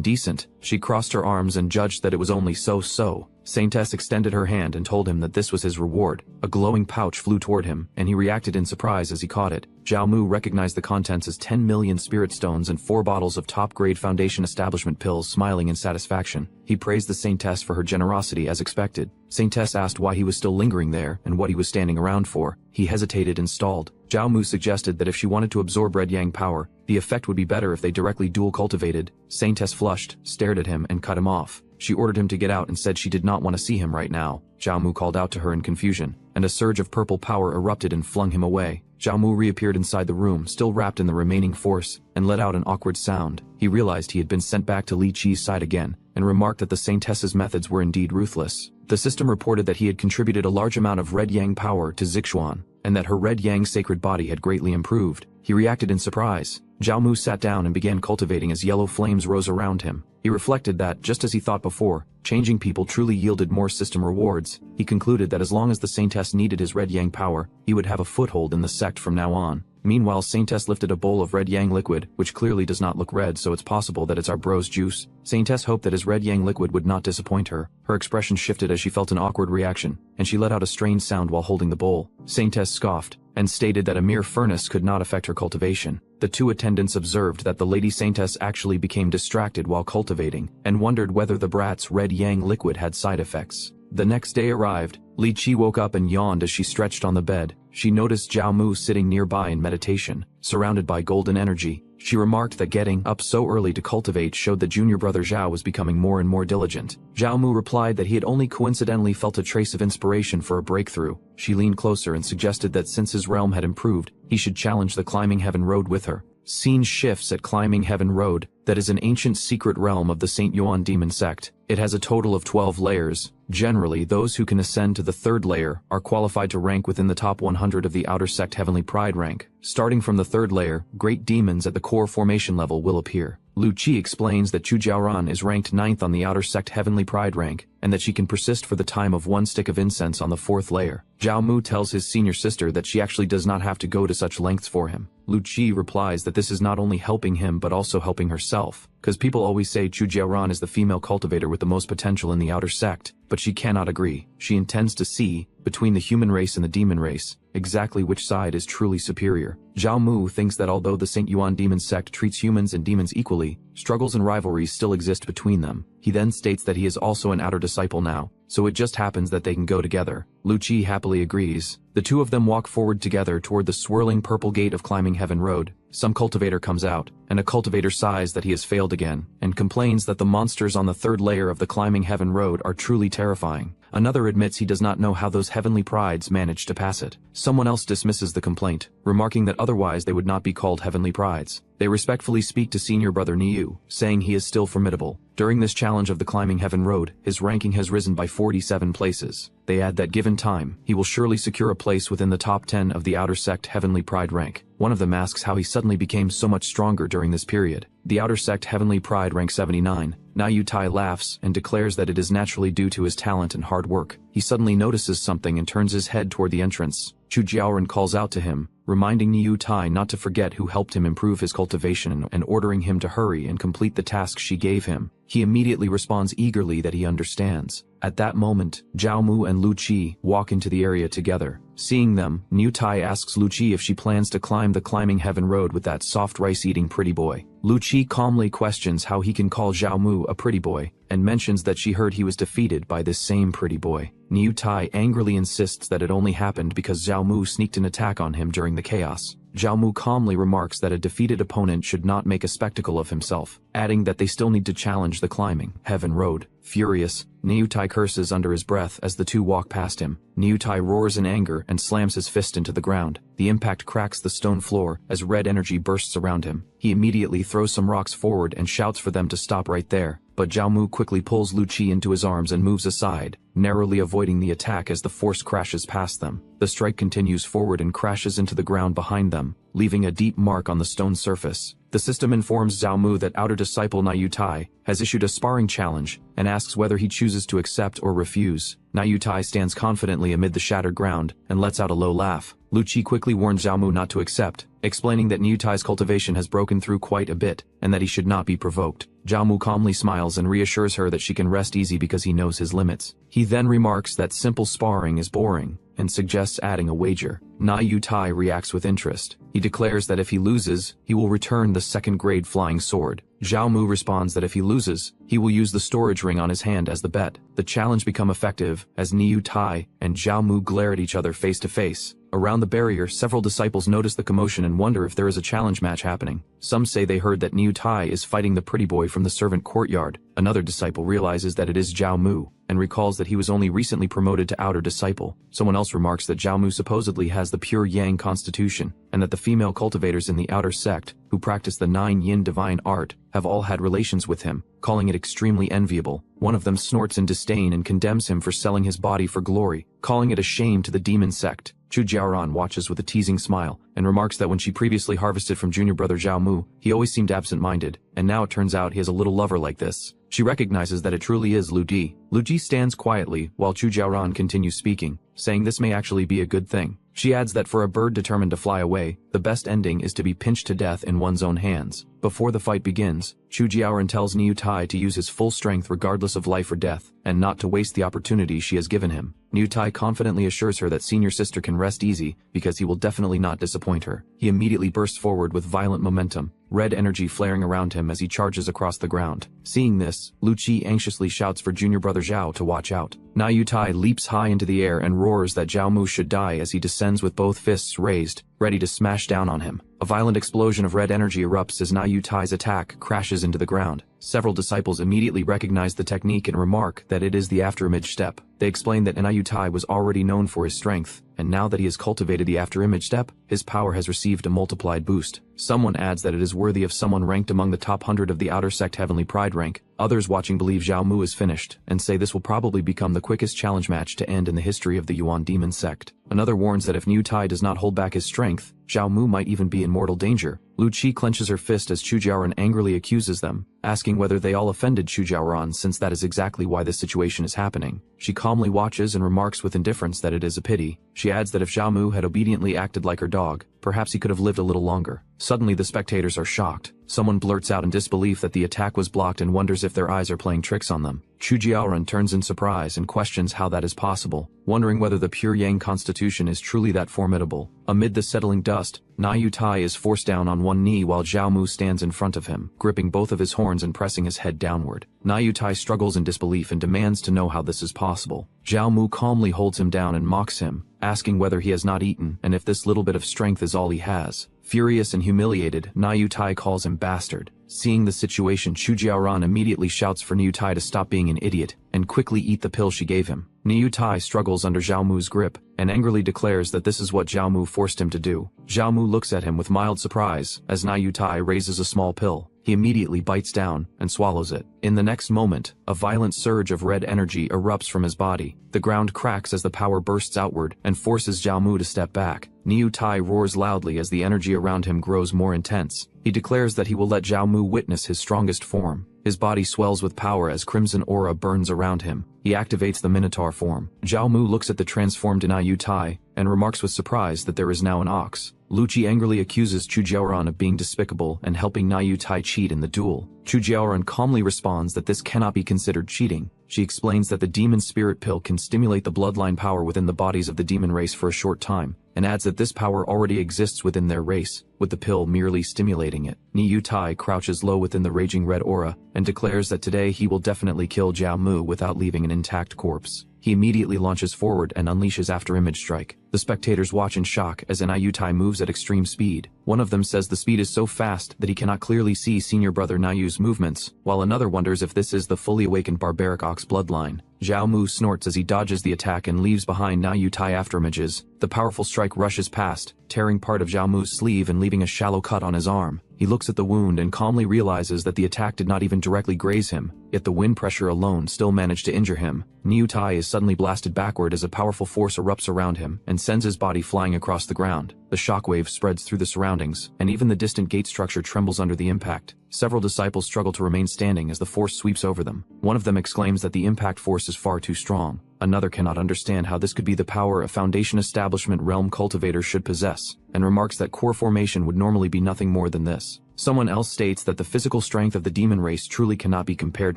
decent. She crossed her arms and judged that it was only so-so. Saintess extended her hand and told him that this was his reward. A glowing pouch flew toward him, and he reacted in surprise as he caught it. Zhao Mu recognized the contents as 10 million spirit stones and 4 bottles of top-grade Foundation Establishment pills, smiling in satisfaction. He praised the Saintess for her generosity as expected. Saintess asked why he was still lingering there and what he was standing around for. He hesitated and stalled. Zhao Mu suggested that if she wanted to absorb Red Yang power, the effect would be better if they directly dual cultivated. Saintess flushed, stared at him, and cut him off. She ordered him to get out and said she did not want to see him right now. Zhao Mu called out to her in confusion, and a surge of purple power erupted and flung him away. Zhao Mu reappeared inside the room, still wrapped in the remaining force, and let out an awkward sound. He realized he had been sent back to Li Qi's side again, and remarked that the Saintess's methods were indeed ruthless. The system reported that he had contributed a large amount of Red Yang power to Zixuan, and that her Red Yang sacred body had greatly improved. He reacted in surprise. Zhao Mu sat down and began cultivating as yellow flames rose around him. He reflected that, just as he thought before, changing people truly yielded more system rewards. He concluded that as long as the Saintess needed his Red Yang power, he would have a foothold in the sect from now on. Meanwhile, Saintess lifted a bowl of Red Yang liquid, which clearly does not look red, so it's possible that it's our bro's juice. Saintess hoped that his Red Yang liquid would not disappoint her. Her expression shifted as she felt an awkward reaction, and she let out a strange sound while holding the bowl. Saintess scoffed, and stated that a mere furnace could not affect her cultivation. The 2 attendants observed that the Lady Saintess actually became distracted while cultivating, and wondered whether the brat's Red Yang liquid had side effects. The next day arrived. Li Qi woke up and yawned as she stretched on the bed. She noticed Zhao Mu sitting nearby in meditation, surrounded by golden energy. She remarked that getting up so early to cultivate showed that junior brother Zhao was becoming more and more diligent. Zhao Mu replied that he had only coincidentally felt a trace of inspiration for a breakthrough. She leaned closer and suggested that since his realm had improved, he should challenge the Climbing Heaven Road with her. Scene shifts at Climbing Heaven Road. That is an ancient secret realm of the St. Yuan demon sect. It has a total of 12 layers. Generally, those who can ascend to the 3rd layer are qualified to rank within the top 100 of the outer sect Heavenly Pride rank. Starting from the 3rd layer, great demons at the core formation level will appear. Lu Qi explains that Chu Jiaoran is ranked 9th on the outer sect Heavenly Pride rank, and that she can persist for the time of 1 stick of incense on the 4th layer. Zhao Mu tells his senior sister that she actually does not have to go to such lengths for him. Lu Qi replies that this is not only helping him but also helping herself, because people always say Chu Jiaoran is the female cultivator with the most potential in the outer sect, but she cannot agree. She intends to see, between the human race and the demon race, exactly which side is truly superior. Zhao Mu thinks that although the St. Yuan demon sect treats humans and demons equally, struggles and rivalries still exist between them. He then states that he is also an outer disciple now, so it just happens that they can go together. Lu Qi happily agrees. The 2 of them walk forward together toward the swirling purple gate of Climbing Heaven Road. Some cultivator comes out, and a cultivator sighs that he has failed again, and complains that the monsters on the 3rd layer of the Climbing Heaven Road are truly terrifying. Another admits he does not know how those heavenly prides managed to pass it. Someone else dismisses the complaint, remarking that otherwise they would not be called heavenly prides. They respectfully speak to senior brother Niu, saying he is still formidable. During this challenge of the Climbing Heaven Road, his ranking has risen by 47 places. They add that given time, he will surely secure a place within the top 10 of the outer sect Heavenly Pride rank. One of them asks how he suddenly became so much stronger during this period. The outer sect Heavenly Pride rank 79. Niu Tai laughs and declares that it is naturally due to his talent and hard work. He suddenly notices something and turns his head toward the entrance. Chu Jiaoran calls out to him, reminding Niu Tai not to forget who helped him improve his cultivation and ordering him to hurry and complete the task she gave him. He immediately responds eagerly that he understands. At that moment, Zhao Mu and Lu Qi walk into the area together. Seeing them, Niu Tai asks Lu Qi if she plans to climb the Climbing Heaven Road with that soft rice-eating pretty boy. Lu Qi calmly questions how he can call Zhao Mu a pretty boy, and mentions that she heard he was defeated by this same pretty boy. Niu Tai angrily insists that it only happened because Zhao Mu sneaked an attack on him during the chaos. Zhao Mu calmly remarks that a defeated opponent should not make a spectacle of himself, adding that they still need to challenge the Climbing Heaven Road. Furious, Niu Tai curses under his breath as the 2 walk past him. Niu Tai roars in anger and slams his fist into the ground. The impact cracks the stone floor as red energy bursts around him. He immediately throws some rocks forward and shouts for them to stop right there. But Zhao Mu quickly pulls Lu Qi into his arms and moves aside, narrowly avoiding the attack as the force crashes past them. The strike continues forward and crashes into the ground behind them, leaving a deep mark on the stone surface. The system informs Zhao Mu that outer disciple Niu Tai has issued a sparring challenge and asks whether he chooses to accept or refuse. Niu Tai stands confidently amid the shattered ground and lets out a low laugh. Lu Qi quickly warns Zhao Mu not to accept, explaining that Niu Tai's cultivation has broken through quite a bit and that he should not be provoked. Zhao Mu calmly smiles and reassures her that she can rest easy because he knows his limits. He then remarks that simple sparring is boring and suggests adding a wager. Niu Tai reacts with interest. He declares that if he loses, he will return the second-grade flying sword. Zhao Mu responds that if he loses, he will use the storage ring on his hand as the bet. The challenge becomes effective as Niu Tai and Zhao Mu glare at each other face to face. Around the barrier, several disciples notice the commotion and wonder if there is a challenge match happening. Some say they heard that Niu Tai is fighting the pretty boy from the servant courtyard. Another disciple realizes that it is Zhao Mu and recalls that he was only recently promoted to outer disciple. Someone else remarks that Zhao Mu supposedly has the pure yang constitution and that the female cultivators in the outer sect, who practice the 9 yin divine art, have all had relations with him, calling it extremely enviable. One of them snorts in disdain and condemns him for selling his body for glory, calling it a shame to the demon sect. Chu Jiaoran watches with a teasing smile and remarks that when she previously harvested from junior brother Zhao Mu, he always seemed absent-minded, and now it turns out he has a little lover like this. She recognizes that it truly is Lu Di. Lu Ji stands quietly while Chu Jiaoran continues speaking, saying this may actually be a good thing. She adds that for a bird determined to fly away, the best ending is to be pinched to death in one's own hands. Before the fight begins, Chu Jiaoran tells Niu Tai to use his full strength regardless of life or death, and not to waste the opportunity she has given him. Niu Tai confidently assures her that senior sister can rest easy because he will definitely not disappoint her. He immediately bursts forward with violent momentum, red energy flaring around him as he charges across the ground. Seeing this, Lu Qi anxiously shouts for junior brother Zhao to watch out. Niu Tai leaps high into the air and roars that Zhao Mu should die as he descends with both fists raised, ready to smash down on him. A violent explosion of red energy erupts as Niu Tai's attack crashes into the ground. Several disciples immediately recognize the technique and remark that it is the afterimage step. They explain that Niu Tai was already known for his strength, and now that he has cultivated the afterimage step, his power has received a multiplied boost. Someone adds that it is worthy of someone ranked among the top 100 of the outer sect heavenly pride rank. Others watching believe Zhao Mu is finished, and say this will probably become the quickest challenge match to end in the history of the Yuan demon sect. Another warns that if Niu Tai does not hold back his strength, Zhao Mu might even be in mortal danger. Lu Qi clenches her fist as Chu Jiaoran angrily accuses them, asking whether they all offended Chu Jiaoran since that is exactly why this situation is happening. She calmly watches and remarks with indifference that it is a pity. She adds that if Zhao Mu had obediently acted like her dog, perhaps he could have lived a little longer. Suddenly the spectators are shocked. Someone blurts out in disbelief that the attack was blocked and wonders if their eyes are playing tricks on them. Chu Jiaoran turns in surprise and questions how that is possible, wondering whether the pure yang constitution is truly that formidable. Amid the settling dust, Niu Tai is forced down on one knee while Zhao Mu stands in front of him, gripping both of his horns and pressing his head downward. Niu Tai struggles in disbelief and demands to know how this is possible. Zhao Mu calmly holds him down and mocks him, asking whether he has not eaten and if this little bit of strength is all he has. Furious and humiliated, Niu Tai calls him bastard. Seeing the situation, Chu Jiaoran immediately shouts for Niu Tai to stop being an idiot and quickly eat the pill she gave him. Niu Tai struggles under Zhao Mu's grip and angrily declares that this is what Zhao Mu forced him to do. Zhao Mu looks at him with mild surprise as Niu Tai raises a small pill. He immediately bites down and swallows it. In the next moment, a violent surge of red energy erupts from his body. The ground cracks as the power bursts outward and forces Zhao Mu to step back. Niu Tai roars loudly as the energy around him grows more intense. He declares that he will let Zhao Mu witness his strongest form. His body swells with power as crimson aura burns around him. He activates the Minotaur form. Zhao Mu looks at the transformed Niu Tai and remarks with surprise that there is now an ox. Lu Qi angrily accuses Chu Jiaoran of being despicable and helping Niu Tai cheat in the duel. Chu Jiaoran calmly responds that this cannot be considered cheating. She explains that the demon spirit pill can stimulate the bloodline power within the bodies of the demon race for a short time, and adds that this power already exists within their race, with the pill merely stimulating it. Niu Tai crouches low within the raging red aura and declares that today he will definitely kill Zhao Mu without leaving an intact corpse. He immediately launches forward and unleashes afterimage strike. The spectators watch in shock as Niu Tai moves at extreme speed. One of them says the speed is so fast that he cannot clearly see senior brother Niu's movements, while another wonders if this is the fully awakened barbaric ox bloodline. Zhao Mu snorts as he dodges the attack and leaves behind Niu Tai afterimages. The powerful strike rushes past, tearing part of Zhao Mu's sleeve and leaving a shallow cut on his arm. He looks at the wound and calmly realizes that the attack did not even directly graze him, yet the wind pressure alone still managed to injure him. Niu Tai is suddenly blasted backward as a powerful force erupts around him and sends his body flying across the ground. The the shockwave spreads through the surroundings, and even the distant gate structure trembles under the impact. Several disciples struggle to remain standing as the force sweeps over them. One of them exclaims that the impact force is far too strong. Another cannot understand how this could be the power a Foundation Establishment realm cultivator should possess, and remarks that core formation would normally be nothing more than this. Someone else states that the physical strength of the demon race truly cannot be compared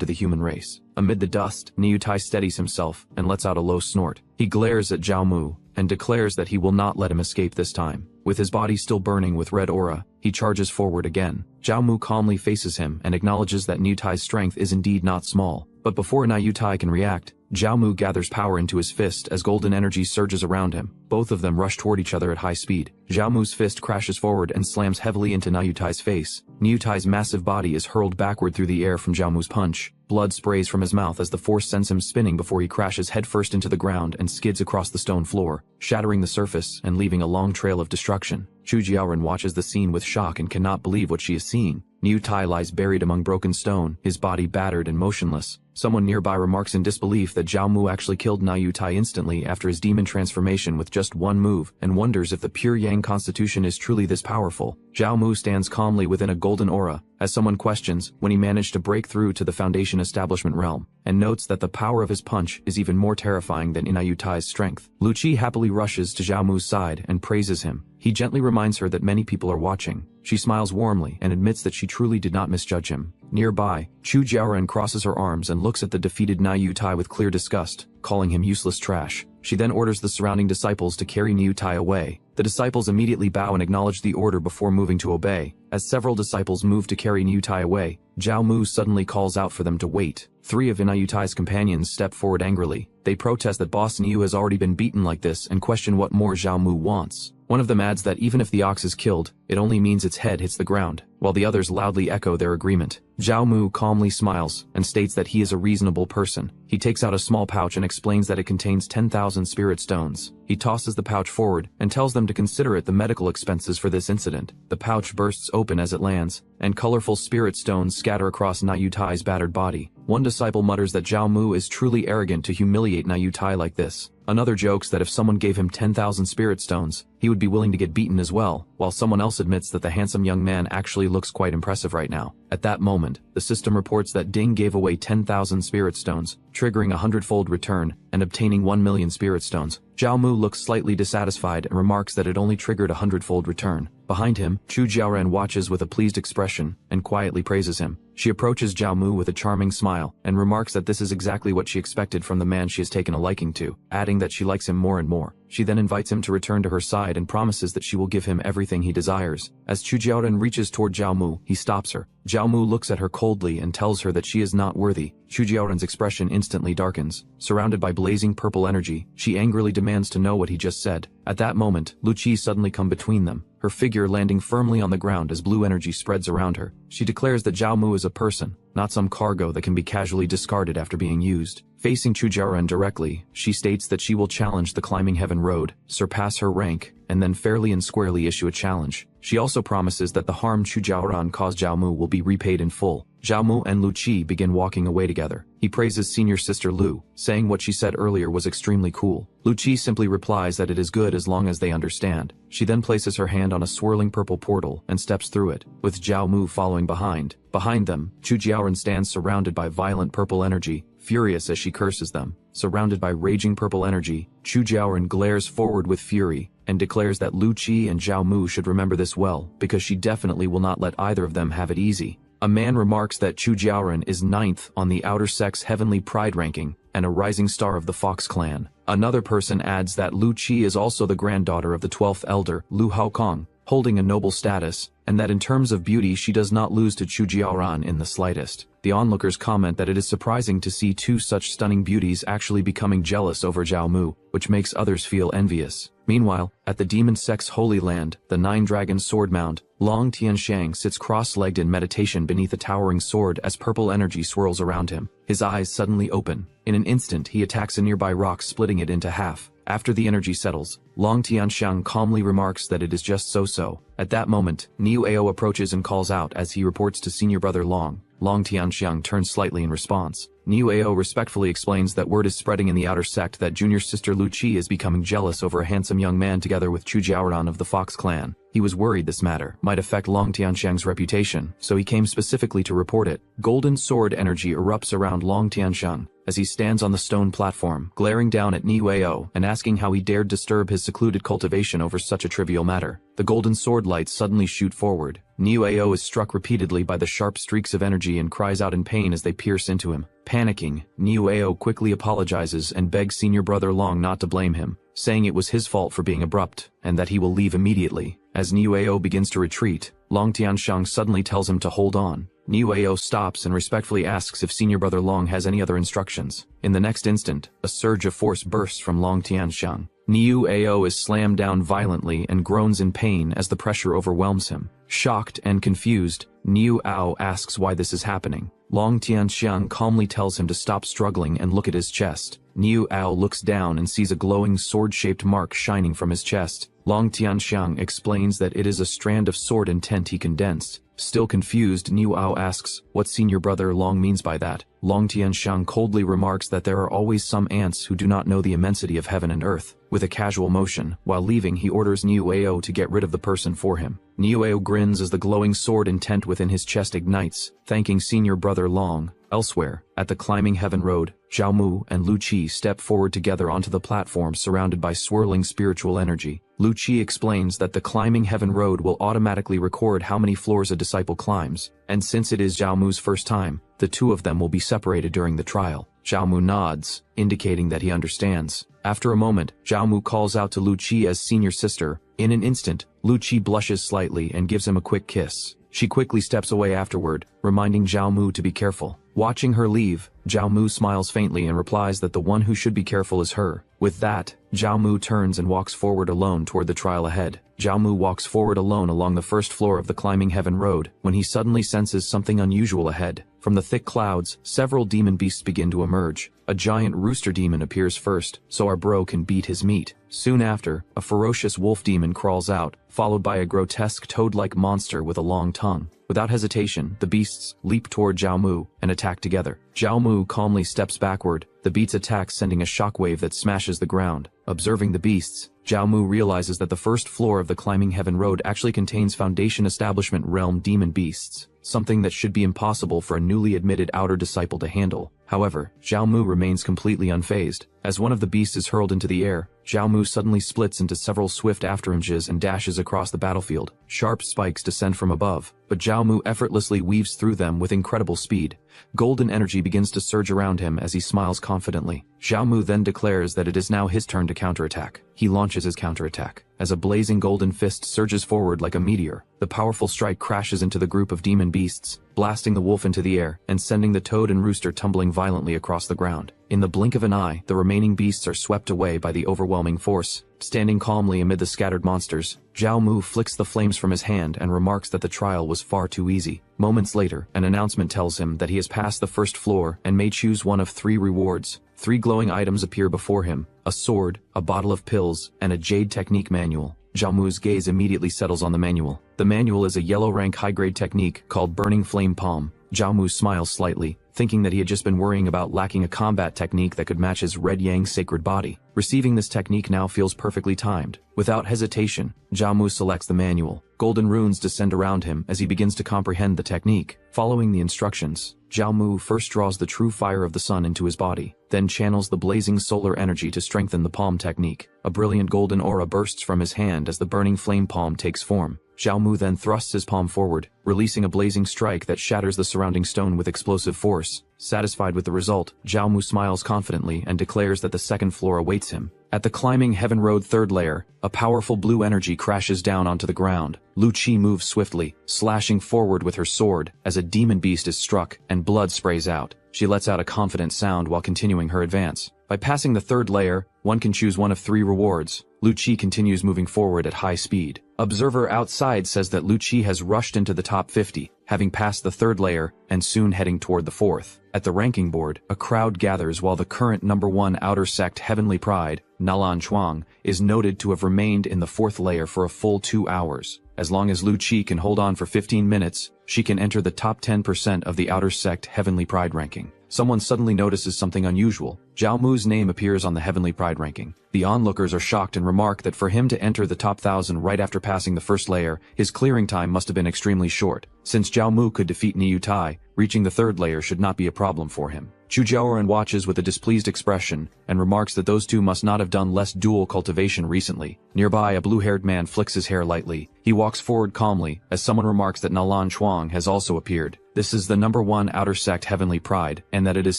to the human race. Amid the dust, Niutai steadies himself and lets out a low snort. He glares at Zhao Mu and declares that he will not let him escape this time. With his body still burning with red aura, he charges forward again. Zhao Mu calmly faces him and acknowledges that Niutai's strength is indeed not small. But before Niutai can react, Zhao Mu gathers power into his fist as golden energy surges around him. Both of them rush toward each other at high speed. Zhao Mu's fist crashes forward and slams heavily into Niutai's face. Niutai's massive body is hurled backward through the air from Zhao Mu's punch. Blood sprays from his mouth as the force sends him spinning before he crashes headfirst into the ground and skids across the stone floor, shattering the surface and leaving a long trail of destruction. Chu Jiaoren watches the scene with shock and cannot believe what she is seeing. Niutai lies buried among broken stone, his body battered and motionless. Someone nearby remarks in disbelief that Zhao Mu actually killed Niutai instantly after his demon transformation with just one move, and wonders if the pure Yang constitution is truly this powerful. Zhao Mu stands calmly within a golden aura, as someone questions when he managed to break through to the Foundation Establishment realm, and notes that the power of his punch is even more terrifying than Niutai's strength. Lu Qi happily rushes to Zhao Mu's side and praises him. He gently reminds her that many people are watching. She smiles warmly and admits that she truly did not misjudge him. Nearby, Chu Jiaoren crosses her arms and looks at the defeated Niutai with clear disgust, calling him useless trash. She then orders the surrounding disciples to carry Niutai away. The disciples immediately bow and acknowledge the order before moving to obey. As several disciples move to carry Niutai away, Zhao Mu suddenly calls out for them to wait. 3 of Niutai's companions step forward angrily. They protest that Boss Niu has already been beaten like this and question what more Zhao Mu wants. One of them adds that even if the ox is killed, it only means its head hits the ground, while the others loudly echo their agreement. Zhao Mu calmly smiles and states that he is a reasonable person. He takes out a small pouch and explains that it contains 10,000 spirit stones. He tosses the pouch forward and tells them to consider it the medical expenses for this incident. The pouch bursts open as it lands, and colorful spirit stones scatter across Niutai's battered body. One disciple mutters that Zhao Mu is truly arrogant to humiliate Niutai like this. Another jokes that if someone gave him 10,000 spirit stones, he would be willing to get beaten as well, while someone else admits that the handsome young man actually looks quite impressive right now. At that moment, the system reports that Ding gave away 10,000 spirit stones, triggering a 100-fold return and obtaining 1 million spirit stones. Zhao Mu looks slightly dissatisfied and remarks that it only triggered a 100-fold return. Behind him, Chu Jiaoren watches with a pleased expression and quietly praises him. She approaches Zhao Mu with a charming smile and remarks that this is exactly what she expected from the man she has taken a liking to, adding that she likes him more and more. She then invites him to return to her side and promises that she will give him everything he desires. As Chu Jiaoren reaches toward Zhao Mu, he stops her. Zhao Mu looks at her coldly and tells her that she is not worthy. Chu Jiaoren's expression instantly darkens. Surrounded by blazing purple energy, she angrily demands to know what he just said. At that moment, Lu Qi suddenly come between them, her figure landing firmly on the ground as blue energy spreads around her. She declares that Zhao Mu is a person, not some cargo that can be casually discarded after being used. Facing Chu Jiaoren directly, she states that she will challenge the Climbing Heaven Road, surpass her rank, and then fairly and squarely issue a challenge. She also promises that the harm Chu Jiaoren caused Zhao Mu will be repaid in full. Zhao Mu and Lu Qi begin walking away together. He praises senior sister Lu, saying what she said earlier was extremely cool. Lu Qi simply replies that it is good as long as they understand. She then places her hand on a swirling purple portal and steps through it, with Zhao Mu following behind. Behind them, Chu Jiaoren stands surrounded by violent purple energy, furious as she curses them. Surrounded by raging purple energy, Chu Jiaoren glares forward with fury and declares that Lu Qi and Zhao Mu should remember this well, because she definitely will not let either of them have it easy. A man remarks that Chu Jiaoren is 9th on the Outer Sex Heavenly Pride ranking and a rising star of the Fox clan. Another person adds that Lu Qi is also the granddaughter of the 12th elder, Lu Haokong, holding a noble status, and that in terms of beauty she does not lose to Chu Jiaoren in the slightest. The onlookers comment that it is surprising to see 2 such stunning beauties actually becoming jealous over Zhao Mu, which makes others feel envious. Meanwhile, at the Demon Sect's Holy Land, the 9-dragon sword mount, Long Tianshang sits cross-legged in meditation beneath a towering sword as purple energy swirls around him. His eyes suddenly open. In an instant he attacks a nearby rock, splitting it into half. After the energy settles, Long Tianshang calmly remarks that it is just so-so. At that moment, Niu Ao approaches and calls out as he reports to senior brother Long. Long Tianxiang turns slightly in response. Niu Ao respectfully explains that word is spreading in the outer sect that junior sister Lu Qi is becoming jealous over a handsome young man together with Chu Jiaoran of the Fox clan. He was worried this matter might affect Long Tianxiang's reputation, so he came specifically to report it. Golden sword energy erupts around Long Tianxiang as he stands on the stone platform, glaring down at Niu Ao and asking how he dared disturb his secluded cultivation over such a trivial matter. The golden sword lights suddenly shoot forward. Niu Ao is struck repeatedly by the sharp streaks of energy and cries out in pain as they pierce into him. Panicking, Niu Ao quickly apologizes and begs senior brother Long not to blame him, saying it was his fault for being abrupt, and that he will leave immediately. As Niu Ao begins to retreat, Long Tianxiang suddenly tells him to hold on. Niu Ao stops and respectfully asks if senior brother Long has any other instructions. In the next instant, a surge of force bursts from Long Tianxiang. Niu Ao is slammed down violently and groans in pain as the pressure overwhelms him. Shocked and confused, Niu Ao asks why this is happening. Long Tianxiang calmly tells him to stop struggling and look at his chest. Niu Ao looks down and sees a glowing sword-shaped mark shining from his chest. Long Tianxiang explains that it is a strand of sword intent he condensed. Still confused, Niu Ao asks what senior brother Long means by that. Long Tianxiang coldly remarks that there are always some ants who do not know the immensity of heaven and earth. With a casual motion, while leaving, he orders Niu Ao to get rid of the person for him. Niu Ao grins as the glowing sword intent within his chest ignites, thanking senior brother Long. Elsewhere, at the climbing heaven road, Zhao Mu and Lu Qi step forward together onto the platform surrounded by swirling spiritual energy. Lu Qi explains that the climbing heaven road will automatically record how many floors a disciple climbs, and since it is Zhao Mu's first time, the two of them will be separated during the trial. Zhao Mu nods, indicating that he understands. After a moment, Zhao Mu calls out to Lu Qi as senior sister. In an instant, Lu Qi blushes slightly and gives him a quick kiss. She quickly steps away afterward, reminding Zhao Mu to be careful. Watching her leave, Zhao Mu smiles faintly and replies that the one who should be careful is her. With that, Zhao Mu turns and walks forward alone toward the trial ahead. Zhao Mu walks forward alone along the first floor of the climbing heaven road when he suddenly senses something unusual ahead. From the thick clouds, several demon beasts begin to emerge. A giant rooster demon appears first, so our bro can beat his meat. Soon after, a ferocious wolf demon crawls out, followed by a grotesque toad-like monster with a long tongue. Without hesitation, the beasts leap toward Zhao Mu and attack together. Zhao Mu calmly steps backward, the beats attack sending a shockwave that smashes the ground. Observing the beasts, Zhao Mu realizes that the first floor of the climbing heaven road actually contains Foundation Establishment realm demon beasts, something that should be impossible for a newly admitted outer disciple to handle. However, Zhao Mu remains completely unfazed. As one of the beasts is hurled into the air, Zhao Mu suddenly splits into several swift afterimages and dashes across the battlefield. Sharp spikes descend from above, but Zhao Mu effortlessly weaves through them with incredible speed. Golden energy begins to surge around him as he smiles confidently. Zhao Mu then declares that it is now his turn to counterattack. He launches his counterattack. As a blazing golden fist surges forward like a meteor, the powerful strike crashes into the group of demon beasts, blasting the wolf into the air and sending the toad and rooster tumbling violently across the ground. In the blink of an eye, the remaining beasts are swept away by the overwhelming force. Standing calmly amid the scattered monsters, Zhao Mu flicks the flames from his hand and remarks that the trial was far too easy. Moments later, an announcement tells him that he has passed the first floor and may choose one of 3 rewards. 3 glowing items appear before him: a sword, a bottle of pills, and a jade technique manual. Zhao Mu's gaze immediately settles on the manual. The manual is a yellow-rank high-grade technique called Burning Flame Palm. Zhao Mu smiles slightly, thinking that he had just been worrying about lacking a combat technique that could match his Red Yang sacred body. Receiving this technique now feels perfectly timed. Without hesitation, Zhao Mu selects the manual. Golden runes descend around him as he begins to comprehend the technique. Following the instructions, Zhao Mu first draws the true fire of the sun into his body, then channels the blazing solar energy to strengthen the palm technique. A brilliant golden aura bursts from his hand as the burning flame palm takes form. Zhao Mu then thrusts his palm forward, releasing a blazing strike that shatters the surrounding stone with explosive force. Satisfied with the result, Zhao Mu smiles confidently and declares that the second floor awaits him. At the climbing heaven road third layer, a powerful blue energy crashes down onto the ground. Lu Qi moves swiftly, slashing forward with her sword as a demon beast is struck and blood sprays out. She lets out a confident sound while continuing her advance. By passing the third layer, one can choose one of 3 rewards. Lu Qi continues moving forward at high speed. Observer outside says that Lu Qi has rushed into the top 50, having passed the third layer and soon heading toward the fourth. At the ranking board, a crowd gathers while the current #1 outer sect Heavenly Pride, Nalan Chuang, is noted to have remained in the fourth layer for a full 2 hours. As long as Lu Qi can hold on for 15 minutes, she can enter the top 10% of the outer sect Heavenly Pride ranking. Someone suddenly notices something unusual. Zhao Mu's name appears on the Heavenly Pride ranking. The onlookers are shocked and remark that for him to enter the top 1,000 right after passing the first layer, his clearing time must have been extremely short. Since Zhao Mu could defeat Niu Tai, reaching the third layer should not be a problem for him. Chu Jiaoran watches with a displeased expression and remarks that those two must not have done less dual cultivation recently. Nearby, a blue-haired man flicks his hair lightly. He walks forward calmly as someone remarks that Nalan Chuang has also appeared. This is the #1 outer sect Heavenly Pride, and that it is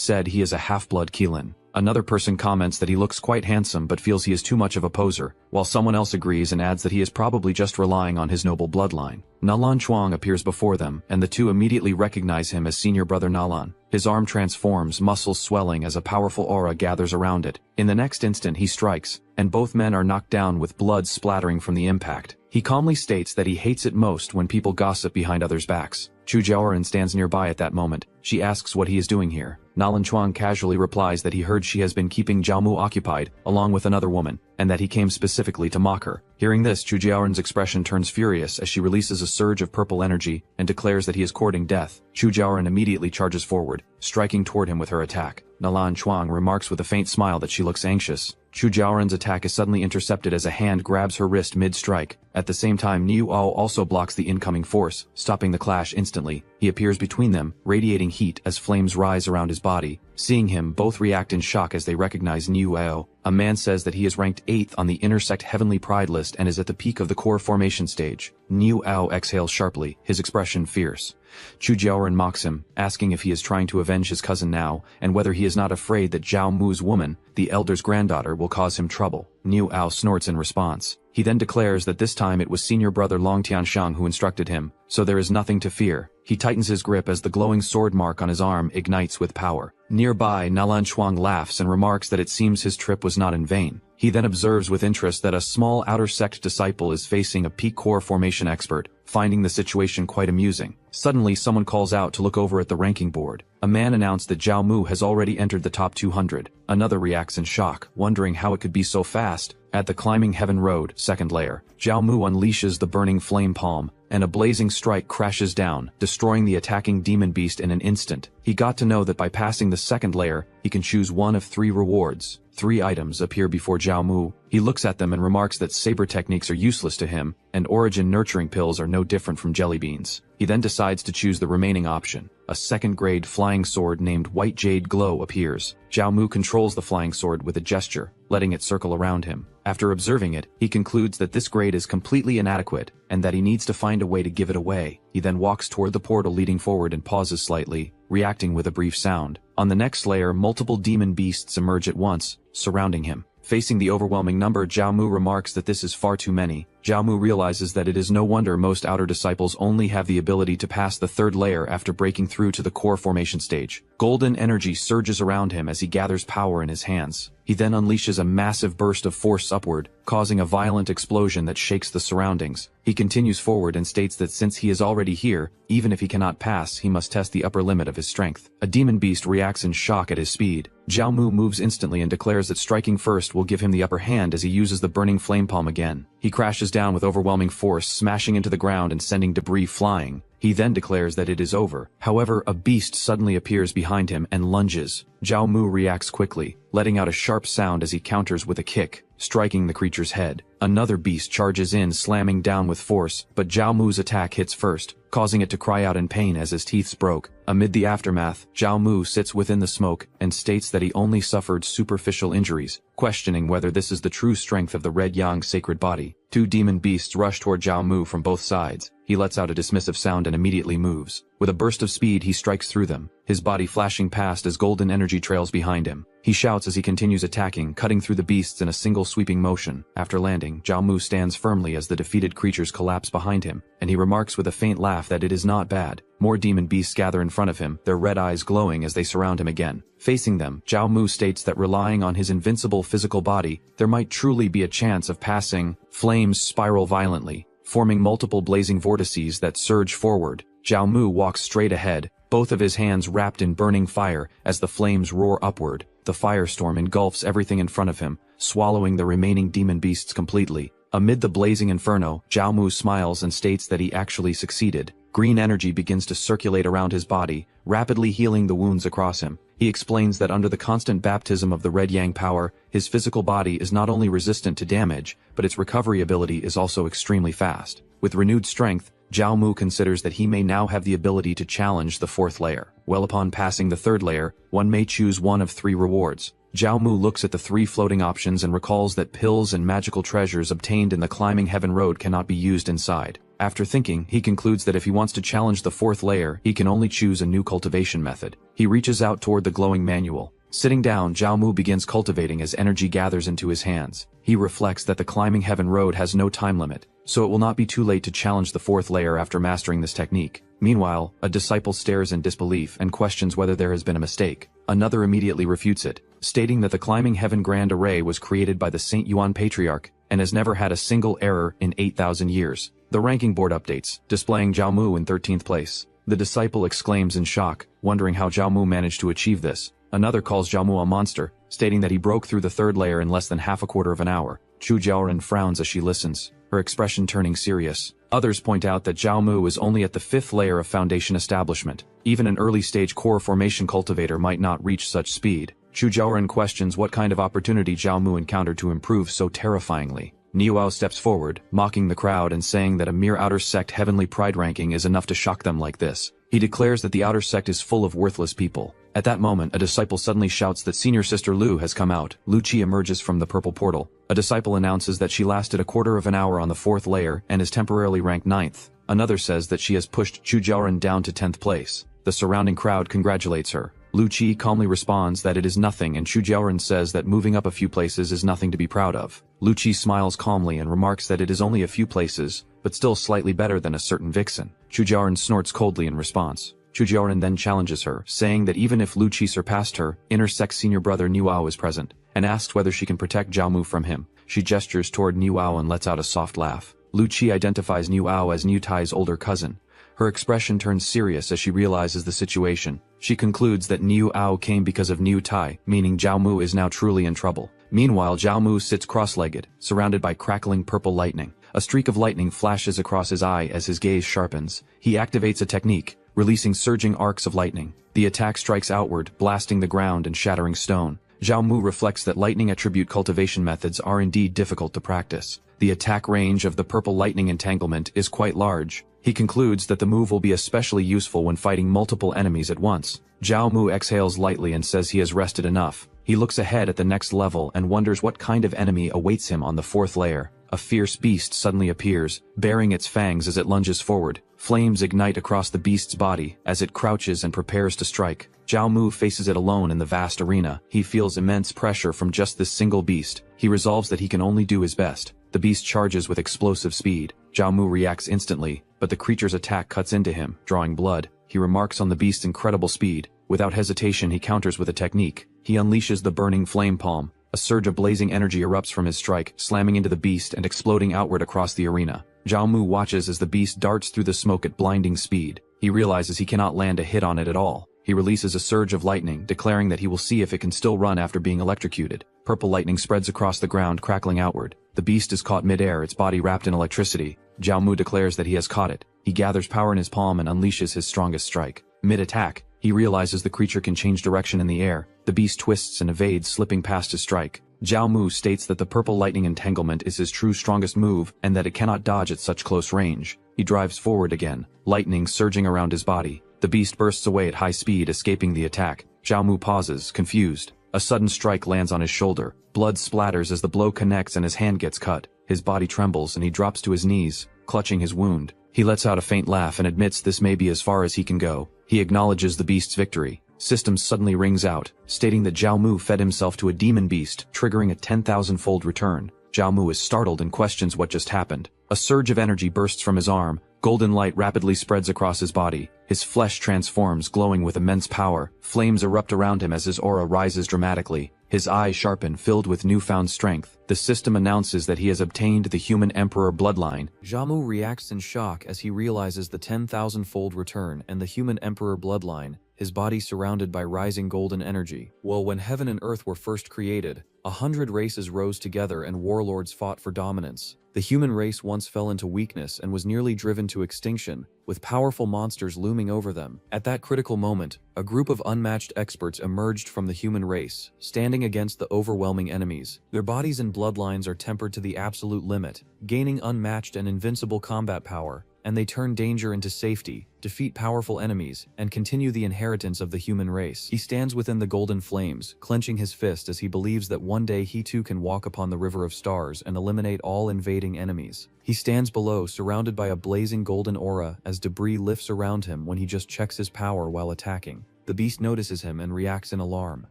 said he is a half-blood Qilin. Another person comments that he looks quite handsome but feels he is too much of a poser, while someone else agrees and adds that he is probably just relying on his noble bloodline. Nalan Chuang appears before them, and the two immediately recognize him as senior brother Nalan. His arm transforms, muscles swelling as a powerful aura gathers around it. In the next instant he strikes, and both men are knocked down with blood splattering from the impact. He calmly states that he hates it most when people gossip behind others' backs. Chu Jiaoran stands nearby at that moment. She asks what he is doing here. Nalan Chuang casually replies that he heard she has been keeping Zhao Mu occupied, along with another woman, and that he came specifically to mock her. Hearing this, Chu Jiaoran's expression turns furious as she releases a surge of purple energy and declares that he is courting death. Chu Jiaoran immediately charges forward, striking toward him with her attack. Nalan Chuang remarks with a faint smile that she looks anxious. Chu Jiaoran's attack is suddenly intercepted as a hand grabs her wrist mid-strike. At the same time, Niu Ao also blocks the incoming force, stopping the clash instantly. He appears between them, radiating heat as flames rise around his body. Seeing him, both react in shock as they recognize Niu Ao. A man says that he is ranked 8th on the intersect Heavenly Pride list and is at the peak of the core formation stage. Niu Ao exhales sharply, his expression fierce. Chu Jiaoran mocks him, asking if he is trying to avenge his cousin now, and whether he is not afraid that Zhao Mu's woman, the elder's granddaughter, will cause him trouble. Niu Ao snorts in response. He then declares that this time it was senior brother Long Tianshang who instructed him, so there is nothing to fear. He tightens his grip as the glowing sword mark on his arm ignites with power. Nearby, Nalan Chuang laughs and remarks that it seems his trip was not in vain. He then observes with interest that a small outer sect disciple is facing a peak core formation expert, finding the situation quite amusing. Suddenly, someone calls out to look over at the ranking board. A man announced that Zhao Mu has already entered the top 200. Another reacts in shock, wondering how it could be so fast. At the Climbing Heaven Road, second layer, Zhao Mu unleashes the burning flame palm, and a blazing strike crashes down, destroying the attacking demon beast in an instant. He got to know that by passing the second layer, he can choose one of 3 rewards. 3 items appear before Zhao Mu. He looks at them and remarks that saber techniques are useless to him, and origin nurturing pills are no different from jelly beans. He then decides to choose the remaining option. A second-grade flying sword named White Jade Glow appears. Zhao Mu controls the flying sword with a gesture, letting it circle around him. After observing it, he concludes that this grade is completely inadequate, and that he needs to find a way to give it away. He then walks toward the portal leading forward and pauses slightly, reacting with a brief sound. On the next layer, multiple demon beasts emerge at once, surrounding him. Facing the overwhelming number, Zhao Mu remarks that this is far too many. Zhao Mu realizes that it is no wonder most outer disciples only have the ability to pass the third layer after breaking through to the core formation stage. Golden energy surges around him as he gathers power in his hands. He then unleashes a massive burst of force upward, causing a violent explosion that shakes the surroundings. He continues forward and states that since he is already here, even if he cannot pass, he must test the upper limit of his strength. A demon beast reacts in shock at his speed. Zhao Mu moves instantly and declares that striking first will give him the upper hand as he uses the burning flame palm again. He crashes down with overwhelming force, smashing into the ground and sending debris flying. He then declares that it is over. However, a beast suddenly appears behind him and lunges. Zhao Mu reacts quickly, letting out a sharp sound as he counters with a kick, striking the creature's head. Another beast charges in, slamming down with force, but Zhao Mu's attack hits first, causing it to cry out in pain as his teeth broke. Amid the aftermath, Zhao Mu sits within the smoke and states that he only suffered superficial injuries, questioning whether this is the true strength of the Red Yang sacred body. 2 demon beasts rush toward Zhao Mu from both sides. He lets out a dismissive sound and immediately moves. With a burst of speed, he strikes through them, his body flashing past as golden energy trails behind him. He shouts as he continues attacking, cutting through the beasts in a single sweeping motion. After landing, Zhao Mu stands firmly as the defeated creatures collapse behind him, and he remarks with a faint laugh that it is not bad. More demon beasts gather in front of him, their red eyes glowing as they surround him again. Facing them, Zhao Mu states that relying on his invincible physical body, there might truly be a chance of passing. Flames spiral violently. forming multiple blazing vortices that surge forward. Zhao Mu walks straight ahead, both of his hands wrapped in burning fire as the flames roar upward. The firestorm engulfs everything in front of him, swallowing the remaining demon beasts completely. Amid the blazing inferno, Zhao Mu smiles and states that he actually succeeded. Green energy begins to circulate around his body, rapidly healing the wounds across him. He explains that under the constant baptism of the red yang power, his physical body is not only resistant to damage, but its recovery ability is also extremely fast. With renewed strength, Zhao Mu considers that he may now have the ability to challenge the fourth layer. Well, upon passing the third layer, one may choose one of 3 rewards. Zhao Mu looks at the 3 floating options and recalls that pills and magical treasures obtained in the climbing heaven road cannot be used inside. After thinking, he concludes that if he wants to challenge the fourth layer, he can only choose a new cultivation method. He reaches out toward the glowing manual. Sitting down, Zhao Mu begins cultivating as energy gathers into his hands. He reflects that the climbing heaven road has no time limit, so it will not be too late to challenge the fourth layer after mastering this technique. Meanwhile, a disciple stares in disbelief and questions whether there has been a mistake. Another immediately refutes it, stating that the climbing heaven grand array was created by the Saint Yuan Patriarch and has never had a single error in 8,000 years. The ranking board updates, displaying Zhao Mu in 13th place. The disciple exclaims in shock, wondering how Zhao Mu managed to achieve this. Another calls Zhao Mu a monster, stating that he broke through the third layer in less than half a quarter of an hour. Chu Jiaoren frowns as she listens, her expression turning serious. Others point out that Zhao Mu is only at the 5th layer of foundation establishment. Even an early-stage core formation cultivator might not reach such speed. Chu Jiaoren questions what kind of opportunity Zhao Mu encountered to improve so terrifyingly. Niuao steps forward, mocking the crowd and saying that a mere outer sect heavenly pride ranking is enough to shock them like this. He declares that the outer sect is full of worthless people. At that moment, a disciple suddenly shouts that senior sister Lu has come out. Lu Qi emerges from the purple portal. A disciple announces that she lasted a quarter of an hour on the 4th layer and is temporarily ranked 9th. Another says that she has pushed Chu Jiaoren down to 10th place. The surrounding crowd congratulates her. Lu Qi calmly responds that it is nothing, and Chu Jiaoren says that moving up a few places is nothing to be proud of. Lu Qi smiles calmly and remarks that it is only a few places, but still slightly better than a certain vixen. Chu Jiaoren snorts coldly in response. Chu Jiaoren then challenges her, saying that even if Lu Qi surpassed her, inner sect senior brother Niuao is present, and asks whether she can protect Zhao Mu from him. She gestures toward Niuao and lets out a soft laugh. Lu Qi identifies Niuao as Niu Tai's older cousin. Her expression turns serious as she realizes the situation. She concludes that Niu Ao came because of Niu Tai, meaning Zhao Mu is now truly in trouble. Meanwhile, Zhao Mu sits cross-legged, surrounded by crackling purple lightning. A streak of lightning flashes across his eye as his gaze sharpens. He activates a technique, releasing surging arcs of lightning. The attack strikes outward, blasting the ground and shattering stone. Zhao Mu reflects that lightning attribute cultivation methods are indeed difficult to practice. The attack range of the purple lightning entanglement is quite large. He concludes that the move will be especially useful when fighting multiple enemies at once. Zhao Mu exhales lightly and says he has rested enough. He looks ahead at the next level and wonders what kind of enemy awaits him on the 4th layer. A fierce beast suddenly appears, baring its fangs as it lunges forward. Flames ignite across the beast's body as it crouches and prepares to strike. Zhao Mu faces it alone in the vast arena. He feels immense pressure from just this single beast. He resolves that he can only do his best. The beast charges with explosive speed. Zhao Mu reacts instantly, but the creature's attack cuts into him, drawing blood. He remarks on the beast's incredible speed. Without hesitation, he counters with a technique. He unleashes the burning flame palm. A surge of blazing energy erupts from his strike, slamming into the beast and exploding outward across the arena. Zhao Mu watches as the beast darts through the smoke at blinding speed. He realizes he cannot land a hit on it at all. He releases a surge of lightning, declaring that he will see if it can still run after being electrocuted. Purple lightning spreads across the ground, crackling outward. The beast is caught mid-air, its body wrapped in electricity. Zhao Mu declares that he has caught it. He gathers power in his palm and unleashes his strongest strike. Mid-attack, he realizes the creature can change direction in the air. The beast twists and evades, slipping past his strike. Zhao Mu states that the purple lightning entanglement is his true strongest move and that it cannot dodge at such close range. He drives forward again, lightning surging around his body. The beast bursts away at high speed, escaping the attack. Zhao Mu pauses, confused. A sudden strike lands on his shoulder. Blood splatters as the blow connects and his hand gets cut. His body trembles and he drops to his knees, clutching his wound. He lets out a faint laugh and admits this may be as far as he can go. He acknowledges the beast's victory. Systems suddenly rings out, stating that Zhao Mu fed himself to a demon beast, triggering a 10,000-fold return. Zhao Mu is startled and questions what just happened. A surge of energy bursts from his arm. Golden light rapidly spreads across his body. His flesh transforms, glowing with immense power. Flames erupt around him as his aura rises dramatically. His eyes sharpen, filled with newfound strength. The system announces that he has obtained the human emperor bloodline. Xiaomu reacts in shock as he realizes the 10,000-fold return and the human emperor bloodline, his body surrounded by rising golden energy. Well, when heaven and earth were first created, 100 races rose together and warlords fought for dominance. The human race once fell into weakness and was nearly driven to extinction, with powerful monsters looming over them. At that critical moment, a group of unmatched experts emerged from the human race, standing against the overwhelming enemies. Their bodies and bloodlines are tempered to the absolute limit, gaining unmatched and invincible combat power, and they turn danger into safety, defeat powerful enemies, and continue the inheritance of the human race. He stands within the golden flames, clenching his fist as he believes that one day he too can walk upon the river of stars and eliminate all invading enemies. He stands below, surrounded by a blazing golden aura as debris lifts around him when he just checks his power while attacking. The beast notices him and reacts in alarm.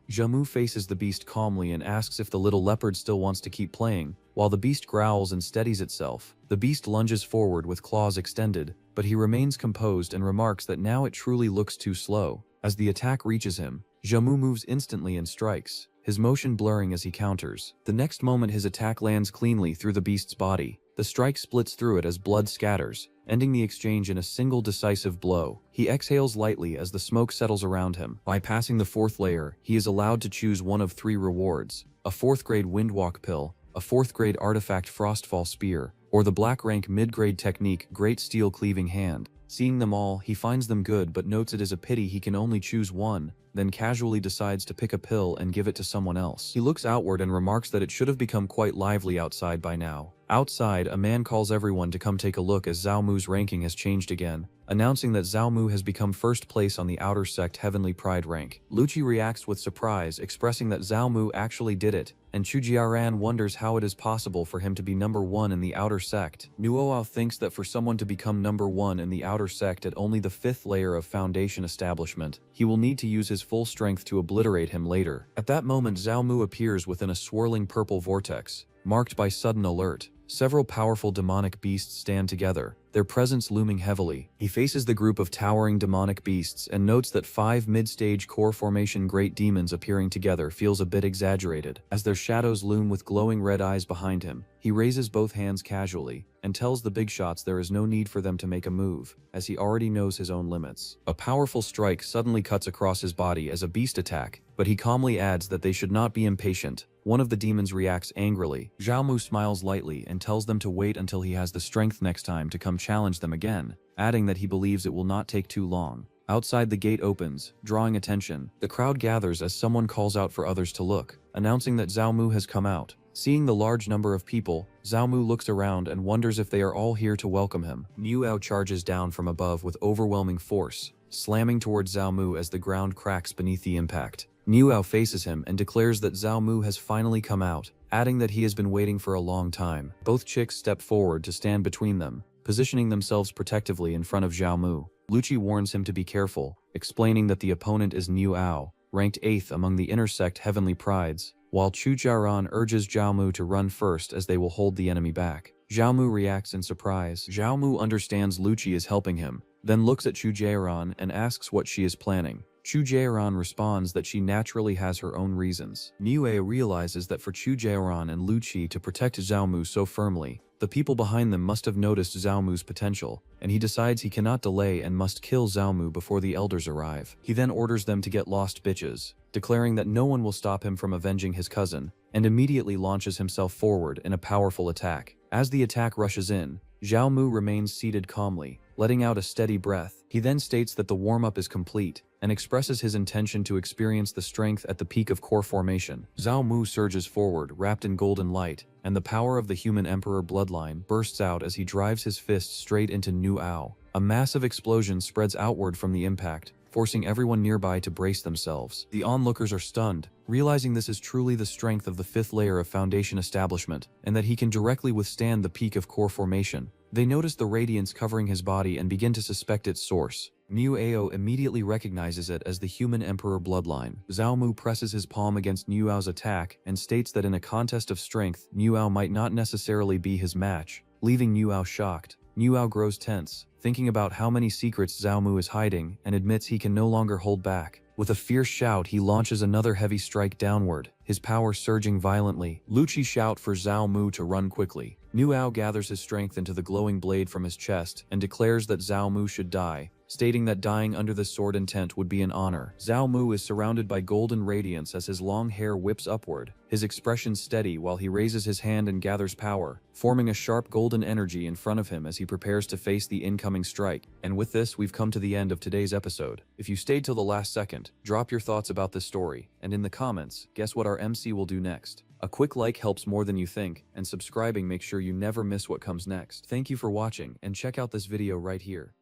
Xiaomu faces the beast calmly and asks if the little leopard still wants to keep playing. While the beast growls and steadies itself, the beast lunges forward with claws extended, but he remains composed and remarks that now it truly looks too slow. As the attack reaches him, Xiaomu moves instantly and strikes, his motion blurring as he counters. The next moment his attack lands cleanly through the beast's body. The strike splits through it as blood scatters, ending the exchange in a single decisive blow. He exhales lightly as the smoke settles around him. Bypassing the fourth layer, he is allowed to choose one of 3 rewards: a 4th-grade Windwalk Pill, a 4th-grade Artifact Frostfall Spear, or the black-rank mid-grade technique Great Steel Cleaving Hand. Seeing them all, he finds them good but notes it is a pity he can only choose one, then casually decides to pick a pill and give it to someone else. He looks outward and remarks that it should have become quite lively outside by now. Outside, a man calls everyone to come take a look as Zhao Mu's ranking has changed again, announcing that Zhao Mu has become first place on the outer sect Heavenly Pride rank. Lucci reacts with surprise, expressing that Zhao Mu actually did it, and Chu Jiaran wonders how it is possible for him to be number 1 in the outer sect. Nuoao thinks that for someone to become number 1 in the outer sect at only the 5th layer of Foundation establishment, he will need to use his full strength to obliterate him later. At that moment, Zhao Mu appears within a swirling purple vortex, marked by sudden alert. Several powerful demonic beasts stand together, their presence looming heavily. He faces the group of towering demonic beasts and notes that 5 mid-stage core formation great demons appearing together feels a bit exaggerated. As their shadows loom with glowing red eyes behind him, he raises both hands casually and tells the big shots there is no need for them to make a move, as he already knows his own limits. A powerful strike suddenly cuts across his body as a beast attack, but he calmly adds that they should not be impatient. One of the demons reacts angrily. Zhao Mu smiles lightly and tells them to wait until he has the strength next time to come challenge them again, adding that he believes it will not take too long. Outside, the gate opens, drawing attention. The crowd gathers as someone calls out for others to look, announcing that Zhao Mu has come out. Seeing the large number of people, Zhao Mu looks around and wonders if they are all here to welcome him. Nuoao charges down from above with overwhelming force, slamming towards Zhao Mu as the ground cracks beneath the impact. Nuoao faces him and declares that Zhao Mu has finally come out, adding that he has been waiting for a long time. Both chicks step forward to stand between them, positioning themselves protectively in front of Zhao Mu. Lucci warns him to be careful, explaining that the opponent is Nuoao, ranked 8th among the intersect Heavenly Prides, while Chu Jiaran urges Zhao Mu to run first as they will hold the enemy back. Zhao Mu reacts in surprise. Zhao Mu understands Lucci is helping him, then looks at Chu Jiaran and asks what she is planning. Chu Jiaran responds that she naturally has her own reasons. Niue realizes that for Chu Jiaran and Lucci to protect Zhao Mu so firmly, the people behind them must have noticed Zhao Mu's potential, and he decides he cannot delay and must kill Zhao Mu before the elders arrive. He then orders them to get lost bitches, declaring that no one will stop him from avenging his cousin, and immediately launches himself forward in a powerful attack. As the attack rushes in, Zhao Mu remains seated calmly, letting out a steady breath. He then states that the warm-up is complete, and expresses his intention to experience the strength at the peak of core formation. Zhao Mu surges forward, wrapped in golden light, and the power of the human emperor bloodline bursts out as he drives his fist straight into Nuoao. A massive explosion spreads outward from the impact, forcing everyone nearby to brace themselves. The onlookers are stunned, realizing this is truly the strength of the 5th layer of Foundation establishment, and that he can directly withstand the peak of core formation. They notice the radiance covering his body and begin to suspect its source. Nuoao immediately recognizes it as the human emperor bloodline. Zhao Mu presses his palm against Nuoao's attack and states that in a contest of strength, Nuoao might not necessarily be his match, leaving Nuoao shocked. Nuoao grows tense, thinking about how many secrets Zhao Mu is hiding, and admits he can no longer hold back. With a fierce shout, he launches another heavy strike downward, his power surging violently. Lucci shout for Zhao Mu to run quickly. Nuao gathers his strength into the glowing blade from his chest and declares that Zhao Mu should die, stating that dying under the sword intent would be an honor. Zhao Mu is surrounded by golden radiance as his long hair whips upward, his expression steady while he raises his hand and gathers power, forming a sharp golden energy in front of him as he prepares to face the incoming strike. And with this, we've come to the end of today's episode. If you stayed till the last second, drop your thoughts about this story, and in the comments, guess what our MC will do next. A quick like helps more than you think, and subscribing makes sure you never miss what comes next. Thank you for watching, and check out this video right here.